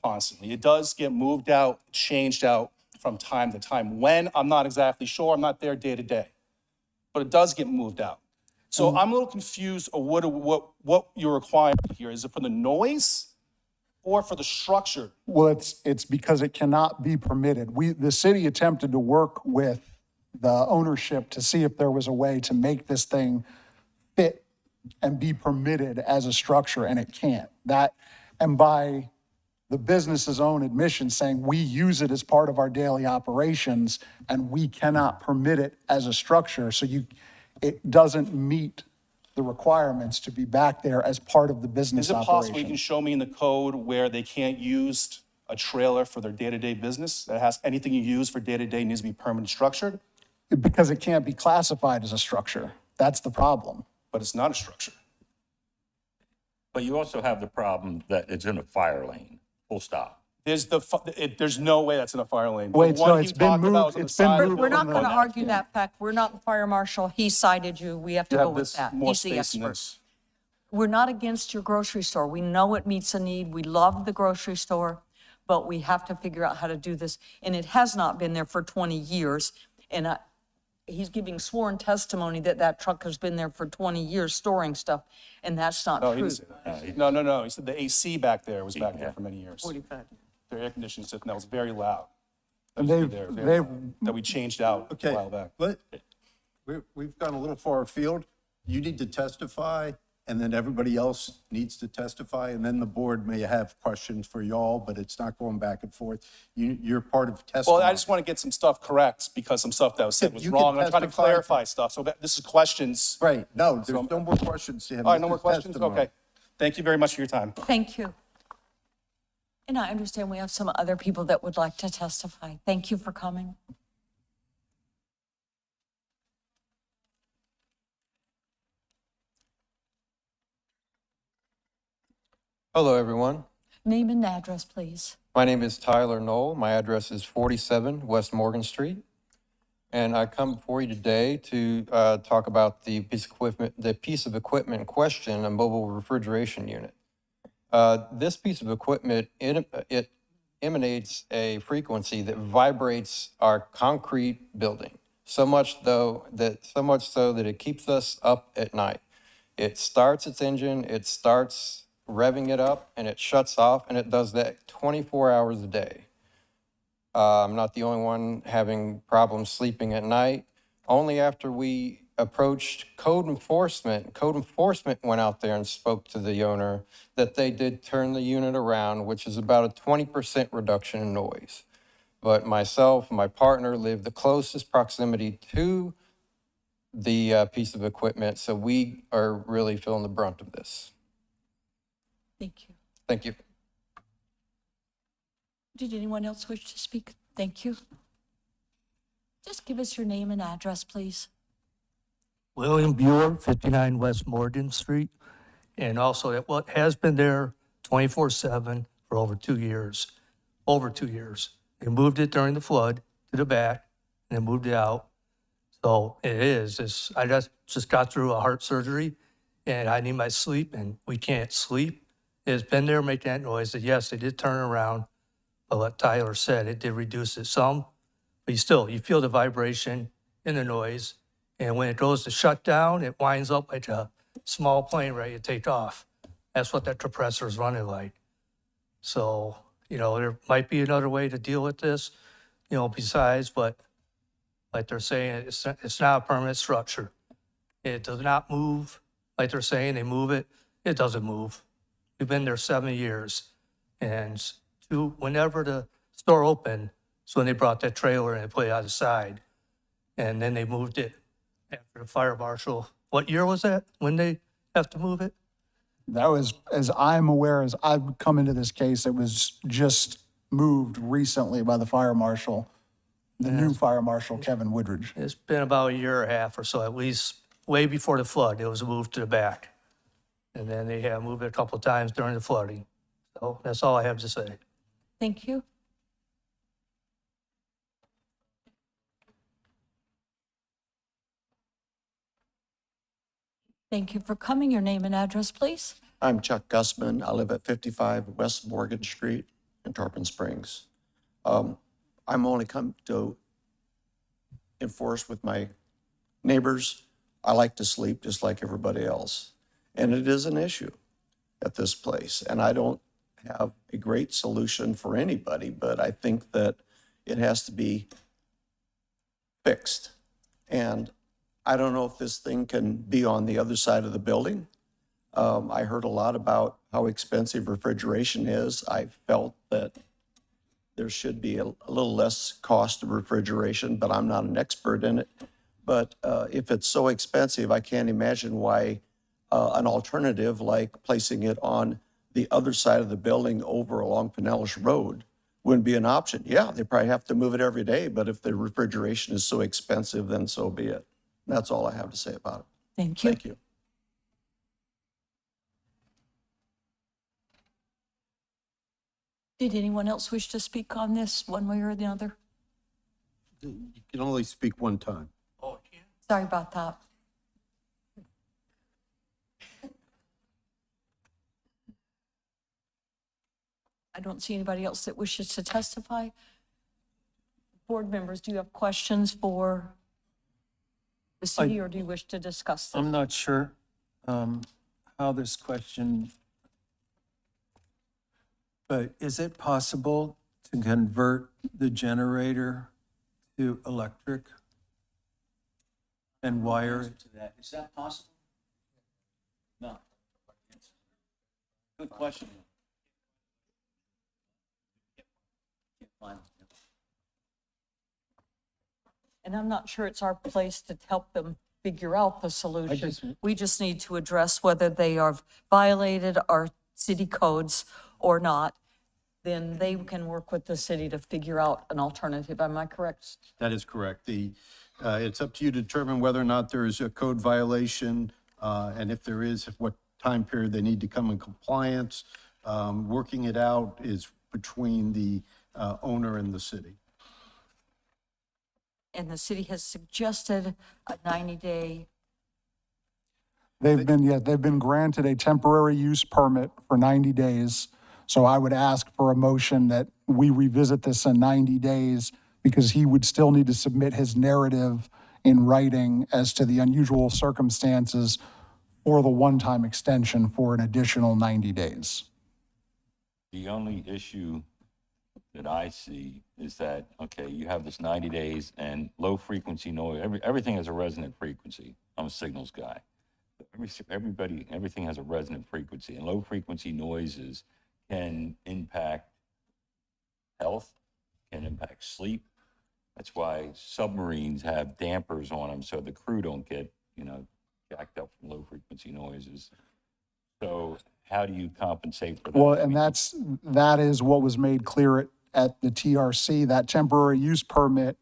M: constantly. It does get moved out, changed out from time to time. When, I'm not exactly sure. I'm not there day to day. But it does get moved out. So I'm a little confused of what you're requiring here. Is it for the noise or for the structure?
D: Well, it's because it cannot be permitted. The city attempted to work with the ownership to see if there was a way to make this thing fit and be permitted as a structure, and it can't. And by the business's own admission saying, we use it as part of our daily operations, and we cannot permit it as a structure, so it doesn't meet the requirements to be back there as part of the business
M: Is it possible you can
D: operation.
M: show me in the code where they can't use a trailer for their day-to-day business? That has, anything you use for day-to-day needs to be permanently structured,
D: Because it can't be classified as a structure. That's the problem.
M: but it's not a structure.
C: But you also have the problem that it's in a fire lane, full stop.
M: There's no way that's in a fire lane. The
D: Wait, so
M: one you
D: it's been
M: talked about
D: moved-
M: was on the
D: it's been
M: side of the
D: moved
A: We're not
M: building.
A: going to argue that fact. We're not the fire marshal. He cited you. We have to
M: You
A: go
M: have
A: with
M: this
A: that.
M: more
A: He's the
M: space in
A: expert.
M: this.
A: We're not against your grocery store. We know it meets a need. We love the grocery store, but we have to figure out how to do this. And it has not been there for 20 years. And he's giving sworn testimony that that truck has been there for 20 years storing stuff, and that's not
M: No, he
A: true.
M: didn't say that. No. He said the AC back there was back there for many years.
A: 45.
M: Their air conditioning system, that was very loud.
D: And
M: That we changed out a
F: Okay,
M: while back.
F: we've gone a little far afield. You need to testify, and then everybody else needs to testify, and then the board may have questions for y'all, but it's not going back and forth. You're part of testimony.
M: Well, I just want to get some stuff correct because some stuff that was said was
F: You can
M: wrong. I'm trying to
F: testify.
M: clarify stuff. So this is questions.
F: Right, no, there's no more questions to him.
M: All right, no
F: This
M: more
F: is
M: questions?
F: testimony.
M: Okay. Thank you very much for your time.
A: Thank you. And I understand we have some other people that would like to testify. Thank you for coming.
N: Hello, everyone.
A: Name and address, please.
N: My name is Tyler Knoll. My address is 47 West Morgan Street. And I come before you today to talk about the piece of equipment in question, a mobile refrigeration unit. This piece of equipment, it emanates a frequency that vibrates our concrete building, so much so that it keeps us up at night. It starts its engine, it starts revving it up, and it shuts off, and it does that 24 hours a day. I'm not the only one having problems sleeping at night. Only after we approached code enforcement. Code enforcement went out there and spoke to the owner that they did turn the unit around, which is about a 20% reduction in noise. But myself and my partner live the closest proximity to the piece of equipment, so we are really feeling the brunt of this.
A: Thank you.
N: Thank you.
A: Did anyone else wish to speak? Thank you. Just give us your name and address, please.
O: William Buer, 59 West Morgan Street. And also it has been there 24/7 for over 2 years. Over 2 years. They moved it during the flood to the back and then moved it out. So I just got through a heart surgery and I need my sleep and we can't sleep. It's been there making that noise. And yes, they did turn around. But like Tyler said, it did reduce it some. But you feel the vibration in the noise. And when it goes to shut down, it winds up like a small plane ready to take off. That's what that compressor is running like. So, there might be another way to deal with this, besides, but like they're saying, it's not a permanent structure. It does not move. Like they're saying, they move it. It doesn't move. We've been there 7 years. And whenever the store opened, so when they brought that trailer and put it out the side, and then they moved it after the fire marshal. What year was that when they have to move it?
D: That was, as I'm aware, as I've come into this case, it was just moved recently by the fire marshal, the new fire marshal, Kevin Woodridge.
O: It's been about a year and a half or so, at least way before the flood. It was moved to the back. And then they have moved it a couple of times during the flooding. So that's all I have to say.
A: Thank you. Thank you for coming. Your name and address, please.
P: I'm Chuck Gussman. I live at 55 West Morgan Street in Tarpon Springs. I'm only come to enforce with my neighbors. I like to sleep just like everybody else. And it is an issue at this place. And I don't have a great solution for anybody, but I think that it has to be fixed. And I don't know if this thing can be on the other side of the building. I heard a lot about how expensive refrigeration is. I felt that there should be a little less cost of refrigeration, but I'm not an expert in it. But if it's so expensive, I can't imagine why an alternative like placing it on the other side of the building over along Pinellas Road wouldn't be an option. Yeah, they probably have to move it every day, but if the refrigeration is so expensive, then so be it. That's all I have to say about it.
A: Thank you.
P: Thank you.
A: Did anyone else wish to speak on this one way or the other?
F: You can only speak one time.
A: Sorry about that. I don't see anybody else that wishes to testify. Board members, do you have questions for the city, or do you wish to discuss this?
J: I'm not sure how this question, but is it possible to convert the generator to electric and wire it?
K: Is that possible? No. Good question. Can't find it.
A: And I'm not sure it's our place to help them figure out the solution. We just need to address whether they have violated our city codes or not. Then they can work with the city to figure out an alternative. Am I correct?
F: That is correct. It's up to you to determine whether or not there is a code violation, and if there is, what time period they need to come in compliance. Working it out is between the owner and the city.
A: And the city has suggested a 90-day.
D: They've been granted a temporary use permit for 90 days. So I would ask for a motion that we revisit this in 90 days because he would still need to submit his narrative in writing as to the unusual circumstances or the one-time extension for an additional 90 days.
C: The only issue that I see is that, okay, you have this 90 days and low frequency noise, everything has a resonant frequency. I'm a signals guy. Everything has a resonant frequency, and low frequency noises can impact health, can impact sleep. That's why submarines have dampers on them so the crew don't get, jacked up from low frequency noises. So how do you compensate for that?
D: Well, and that is what was made clear at the TRC. That temporary use permit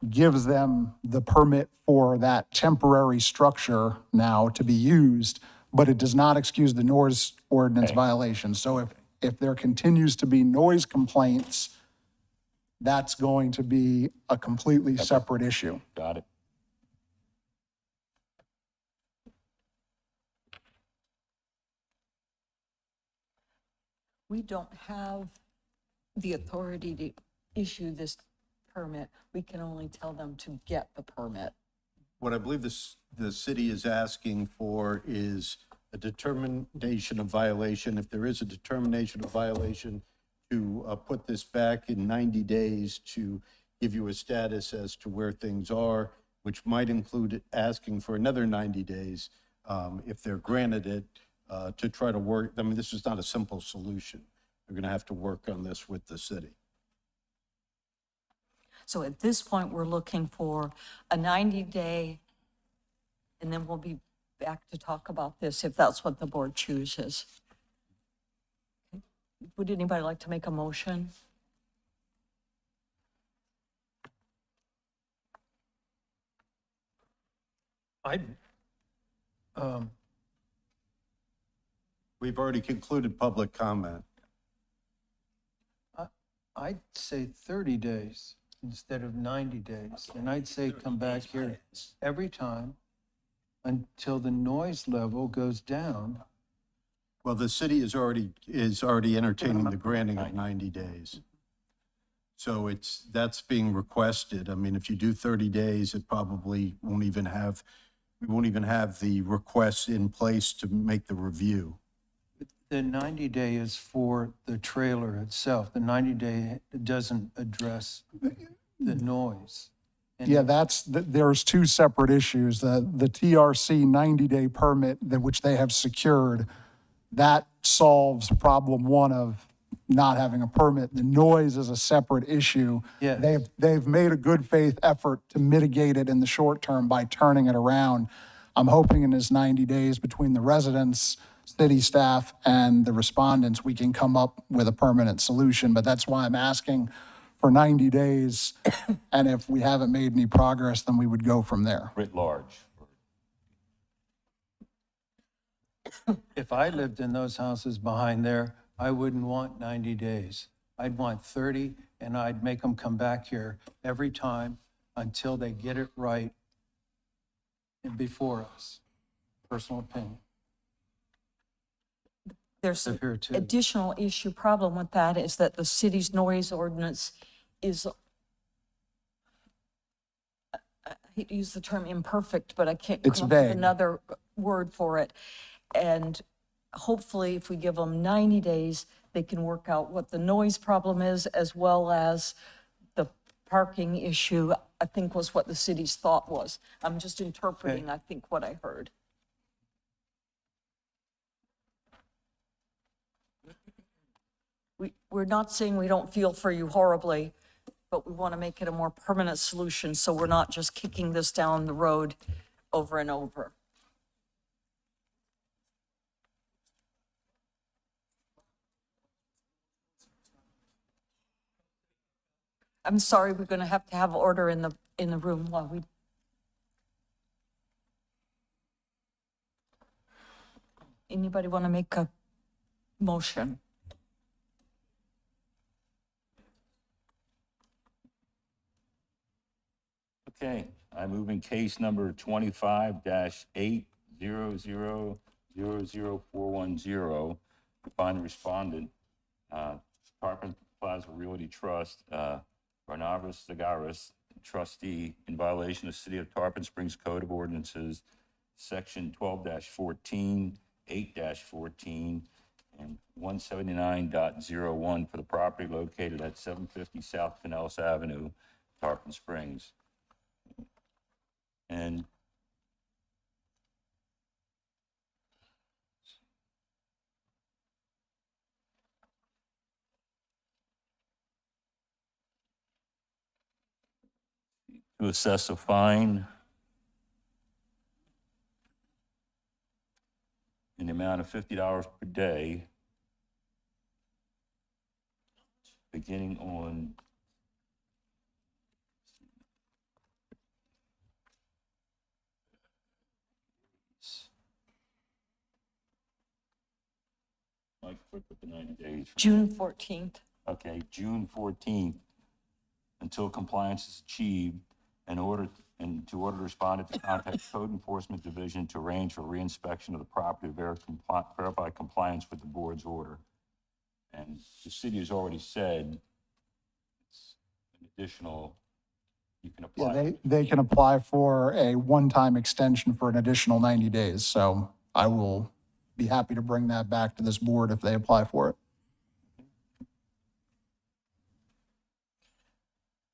D: gives them the permit for that temporary structure now to be used, but it does not excuse the noise ordinance violation. So if there continues to be noise complaints, that's going to be a completely separate issue.
C: Got it.
A: We don't have the authority to issue this permit. We can only tell them to get the permit.
F: What I believe the city is asking for is a determination of violation. If there is a determination of violation, to put this back in 90 days to give you a status as to where things are, which might include asking for another 90 days if they're granted it, to try to work. I mean, this is not a simple solution. We're going to have to work on this with the city.
A: So at this point, we're looking for a 90-day, and then we'll be back to talk about this if that's what the board chooses. Would anybody like to make a motion?
F: We've already concluded public comment.
J: I'd say 30 days instead of 90 days. And I'd say come back here every time until the noise level goes down.
F: Well, the city is already entertaining the granting of 90 days. So that's being requested. I mean, if you do 30 days, it probably we won't even have the requests in place to make the review.
J: The 90-day is for the trailer itself. The 90-day doesn't address the noise. And
D: Yeah, there's two separate issues. The TRC 90-day permit which they have secured, that solves problem one of not having a permit. The noise is a separate issue.
J: Yes.
D: They've made a good faith effort to mitigate it in the short term by turning it around. I'm hoping in this 90 days between the residents, city staff, and the respondents, we can come up with a permanent solution. But that's why I'm asking for 90 days. And if we haven't made any progress, then we would go from there.
C: Writ large.
J: if I lived in those houses behind there, I wouldn't want 90 days. I'd want 30, and I'd make them come back here every time until they get it right and before us. Personal opinion.
A: There's
J: Live
A: an
J: here too.
A: additional problem with that is that the city's noise ordinance is, I hate to use the term imperfect, but I can't
D: It's
A: come up with
D: vague.
A: another word for it. And hopefully, if we give them 90 days, they can work out what the noise problem is, as well as the parking issue, I think was what the city's thought was. I'm just interpreting, I think, what I heard. We're not saying we don't feel for you horribly, but we want to make it a more permanent solution, so we're not just kicking this down the road over and over. I'm sorry, we're going to have order in the room while we. Anybody want to make a motion?
C: Okay, I move in case number 25-800000410, find the respondent, Tarpon Plaza Realty Trust, Barnabas Zagaris, trustee, in violation of City of Tarpon Springs Code of Ordinances, Section 12-14, 8-14, and 179.01 for the property located at 750 South Pinellas Avenue, Tarpon Springs. And to assess a fine in the amount of $50 per day, beginning on Mike, put the 90 days.
A: June 14th.
C: Okay, June 14th, until compliance is achieved, in order to respondent to contact Code Enforcement Division to arrange for reinspection of the property to verify compliance with the board's order. And the city has already said it's an additional, you can apply.
D: Yeah, they can apply for a one-time extension for an additional 90 days. So I will be happy to bring that back to this board if they apply for it.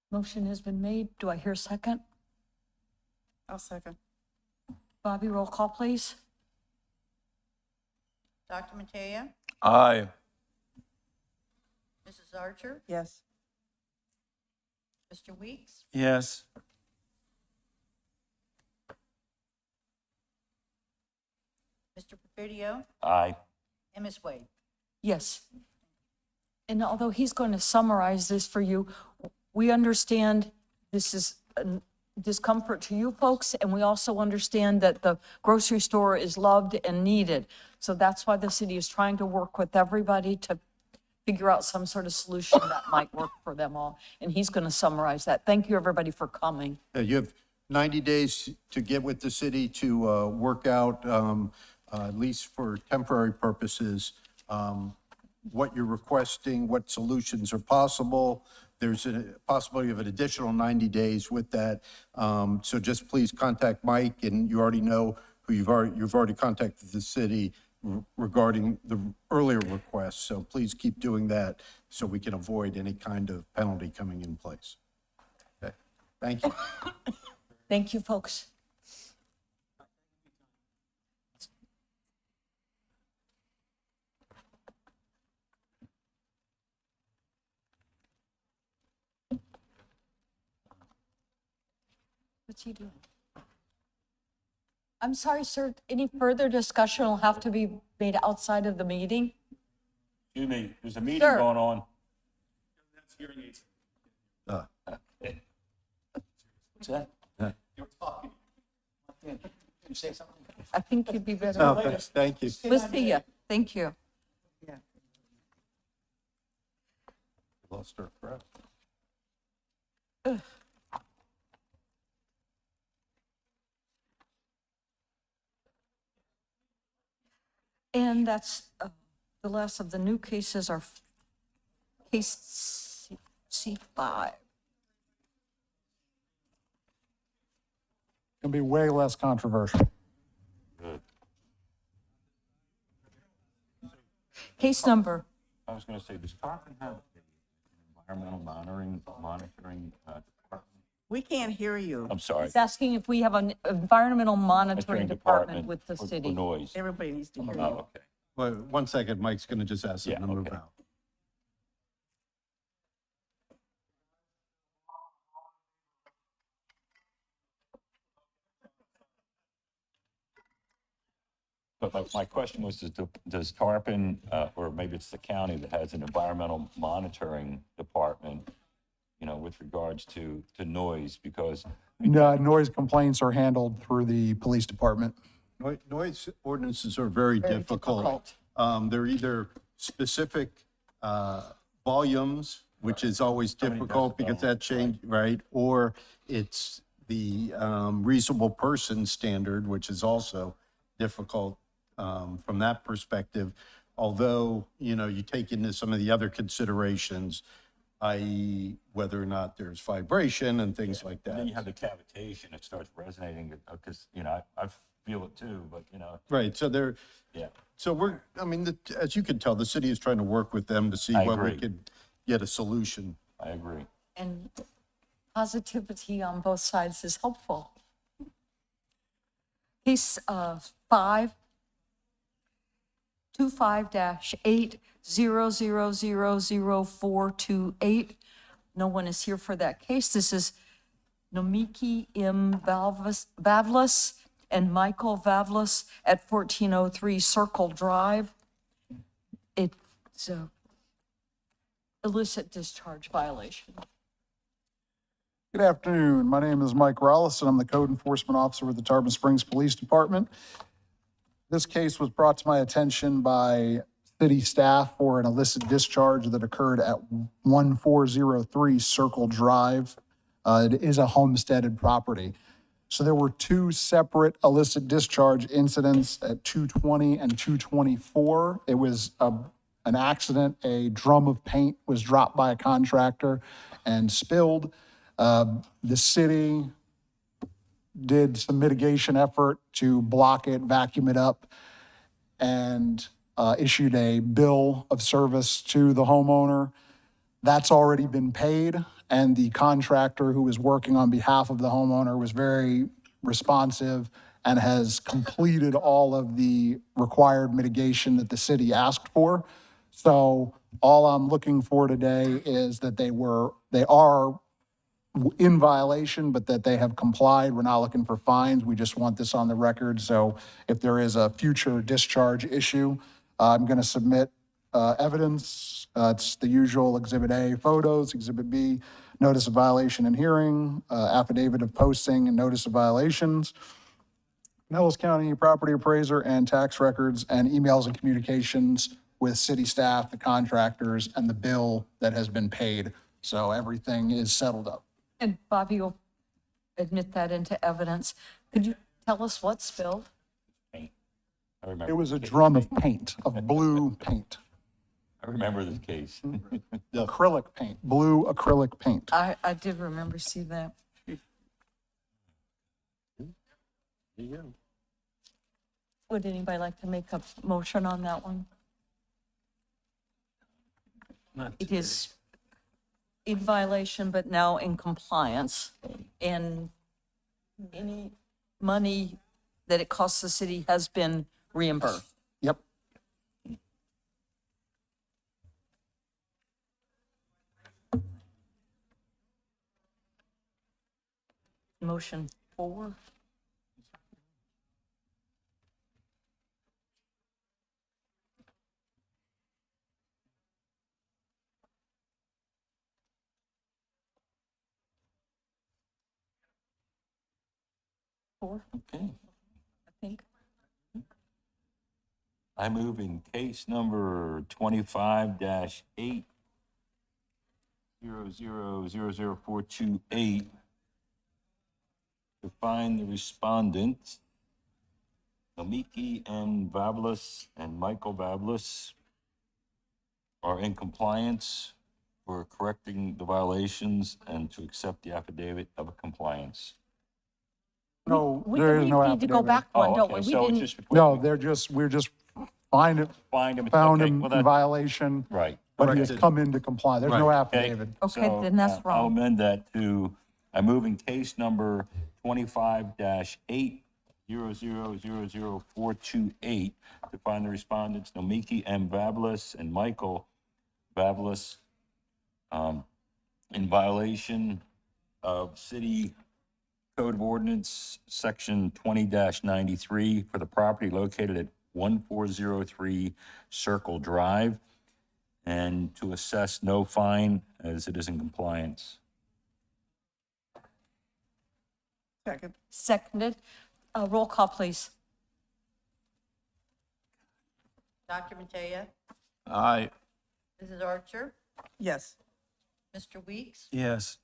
A: Motion has been made. Do I hear a second?
B: I'll second.
A: Bobby, roll call, please.
H: Dr. Mattea,
G: Aye.
H: Mrs. Archer,
B: Yes.
H: Mr. Weeks,
J: Yes.
H: Mr. Perfidio,
C: Aye.
H: and Ms. Wade.
A: Yes. And although he's going to summarize this for you, we understand this is a discomfort to you folks, and we also understand that the grocery store is loved and needed. So that's why the city is trying to work with everybody to figure out some sort of solution that might work for them all. And he's going to summarize that. Thank you, everybody, for coming.
F: You have 90 days to get with the city to work out, at least for temporary purposes, what you're requesting, what solutions are possible. There's a possibility of an additional 90 days with that. So just please contact Mike, and you already know who you've already contacted the city regarding the earlier requests. So please keep doing that so we can avoid any kind of penalty coming in place. Okay, thank you.
A: Thank you, folks. What's he doing? I'm sorry, sir. Any further discussion will have to be made outside of the meeting?
C: Excuse me, there's a meeting
A: Sure.
C: going on.
K: What's that?
A: I think you'd be better.
F: No, thank you.
A: We'll see you. Thank you.
F: Lost our breath.
A: And that's the last of the new cases are case C5.
D: It'll be way less controversial.
A: Case number,
C: I was going to say, does Tarpon have environmental monitoring department?
B: We can't hear you.
C: I'm sorry.
A: he's asking if we have an environmental monitoring department with the
C: for
A: city.
C: noise.
B: Everybody needs to hear
C: Oh,
B: you.
C: okay.
F: Well, 1 second, Mike's going to just ask them
C: Yeah,
F: to move
C: okay.
F: out.
C: But my question was, does Tarpon, or maybe it's the county that has an environmental monitoring department, with regards to noise? Because
D: Noise complaints are handled through the police department.
F: Noise ordinances are very difficult. They're either specific volumes, which is always difficult because that changed, right? Or it's the reasonable person standard, which is also difficult from that perspective. Although, you take into some of the other considerations, i.e. whether or not there's vibration and things like
C: then you
F: that.
C: have the cavitation, it starts resonating, because, I've feel it too, but, you know,
F: Right, so they're,
C: yeah.
F: so we're, I mean, as you can tell, the city is trying to work with them to see
C: I
F: what we
C: agree.
F: could get a solution.
C: I agree.
A: And positivity on both sides is helpful. Case 25-800000428. No one is here for that case. This is Nomiki M. Vavlis and Michael Vavlis at 1403 Circle Drive. It's a illicit discharge violation.
D: Good afternoon. My name is Mike Rollis, and I'm the Code Enforcement Officer with the Tarpon Springs Police Department. This case was brought to my attention by city staff for an illicit discharge that occurred at 1403 Circle Drive. It is a homesteaded property. So there were two separate illicit discharge incidents at 220 and 224. It was an accident. A drum of paint was dropped by a contractor and spilled. The city did some mitigation effort to block it, vacuum it up, and issued a bill of service to the homeowner. That's already been paid, and the contractor who was working on behalf of the homeowner was very responsive and has completed all of the required mitigation that the city asked for. So all I'm looking for today is that they are in violation, but that they have complied. We're not looking for fines. We just want this on the record. So if there is a future discharge issue, I'm going to submit evidence. It's the usual Exhibit A, photos, Exhibit B, notice of violation and hearing, affidavit of posting and notice of violations, Pinellas County property appraiser and tax records, and emails and communications with city staff, the contractors, and the bill that has been paid. So everything is settled up.
A: And Bobby will admit that into evidence. Could you tell us what spilled?
C: Paint. I remember.
D: It was a
C: the case.
D: drum of paint, of blue paint,
C: I remember this case.
D: acrylic paint, blue acrylic paint.
A: I did remember seeing that. Would anybody like to make a motion on that one? It is in violation, but now in compliance. And any money that it costs the city has been reimbursed.
D: Yep.
A: Motion 4. Four,
C: Okay.
A: I think.
C: I move in case number 25-800000428 to find the respondents, Nomiki M. Vavlis and Michael Vavlis, are in compliance for correcting the violations and to accept the affidavit of compliance.
D: No, there is no
A: We need to go
D: affidavit.
A: back one, don't we?
C: Okay,
A: We
C: so it's
A: didn't,
C: just
D: No,
C: equipment.
D: we're just found
C: Find him.
D: found
C: Okay,
D: him
C: well,
D: in
C: that-
D: violation,
C: Right.
D: but he has come into compliance. There's no
F: Right.
D: affidavit.
A: okay,
C: So,
A: then that's
C: I'll
A: wrong.
C: amend that to, I move in case number 25-800000428 to find the respondents, Nomiki M. Vavlis and Michael Vavlis, in violation of City Code of Ordinance, Section 20-93, for the property located at 1403 Circle Drive, and to assess no fine as it is in compliance.
B: Second.
A: Seconded. Roll call, please.
H: Dr. Mattea,
G: Aye.
H: Mrs. Archer,
B: Yes.
H: Mr. Weeks,
J: Yes.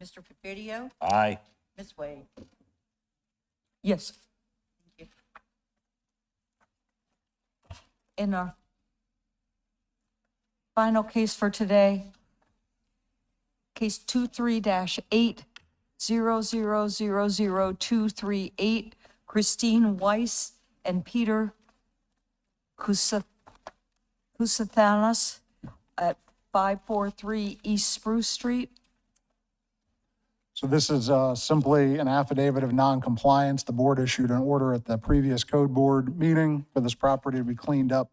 H: Mr. Perfidio,
C: Aye.
H: Ms. Wade.
A: Yes.
H: Thank you.
A: In our final case for today, case 23-8000238, Christine Weiss and Peter Kusathanas at 543 East Spruce Street.
D: So this is simply an affidavit of noncompliance. The board issued an order at the previous code board meeting for this property to be cleaned up,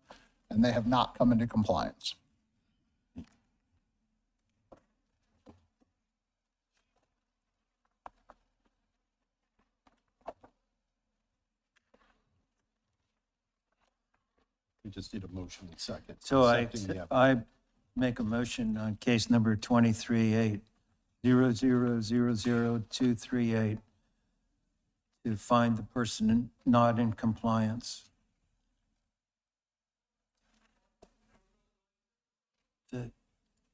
D: and they have not come into compliance.
F: We just need a motion and second.
J: So
F: accepting the
J: I make a motion on case number 23-8000238 to find the person not in compliance.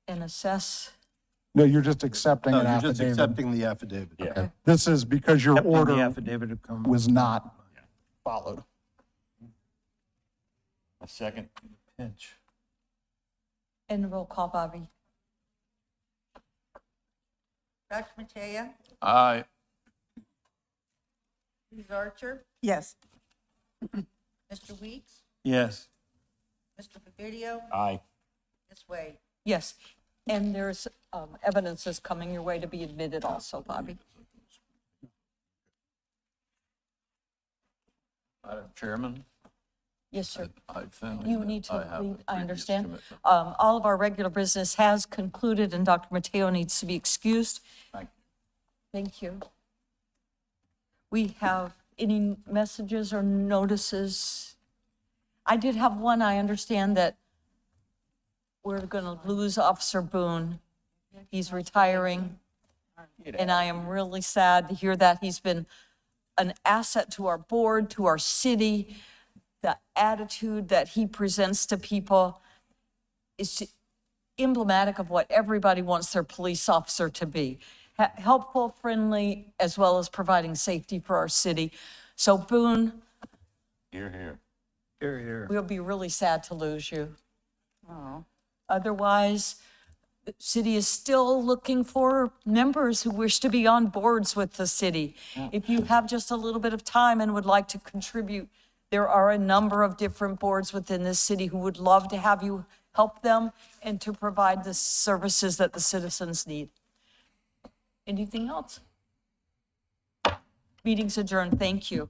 A: And assess.
D: No, you're just accepting
F: No,
D: an
F: you're just
D: affidavit.
F: accepting the affidavit.
C: Yeah.
D: This is because your
J: Accepting the
D: order
J: affidavit of com-
D: was not followed.
C: A second?
J: Pinch.
A: And roll call, Bobby.
H: Dr. Matea,
G: Aye.
H: Ms. Archer,
B: Yes.
H: Mr. Weeks,
J: Yes.
H: Mr. Favidio,
C: Aye.
H: Ms. Wade.
A: Yes, and there's evidence is coming your way to be admitted also, Bobby.
G: Madam Chairman,
A: Yes, sir.
G: I found.
A: You
G: that
A: need to
G: have a
A: leave, I
G: previous
A: understand.
G: commitment.
A: All of our regular business has concluded, and Dr. Mateo needs to be excused. Thank you. We have any messages or notices? I did have one. I understand that we're going to lose Officer Boone. He's retiring, and I am really sad to hear that. He's been an asset to our board, to our city. The attitude that he presents to people is emblematic of what everybody wants their police officer to be. Helpful, friendly, as well as providing safety for our city. So Boone,
C: Here, here.
J: Here, here.
A: we'll be really sad to lose you. Otherwise, the city is still looking for members who wish to be on boards with the city. If you have just a little bit of time and would like to contribute, there are a number of different boards within this city who would love to have you help them and to provide the services that the citizens need. Anything else? Meeting's adjourned. Thank you.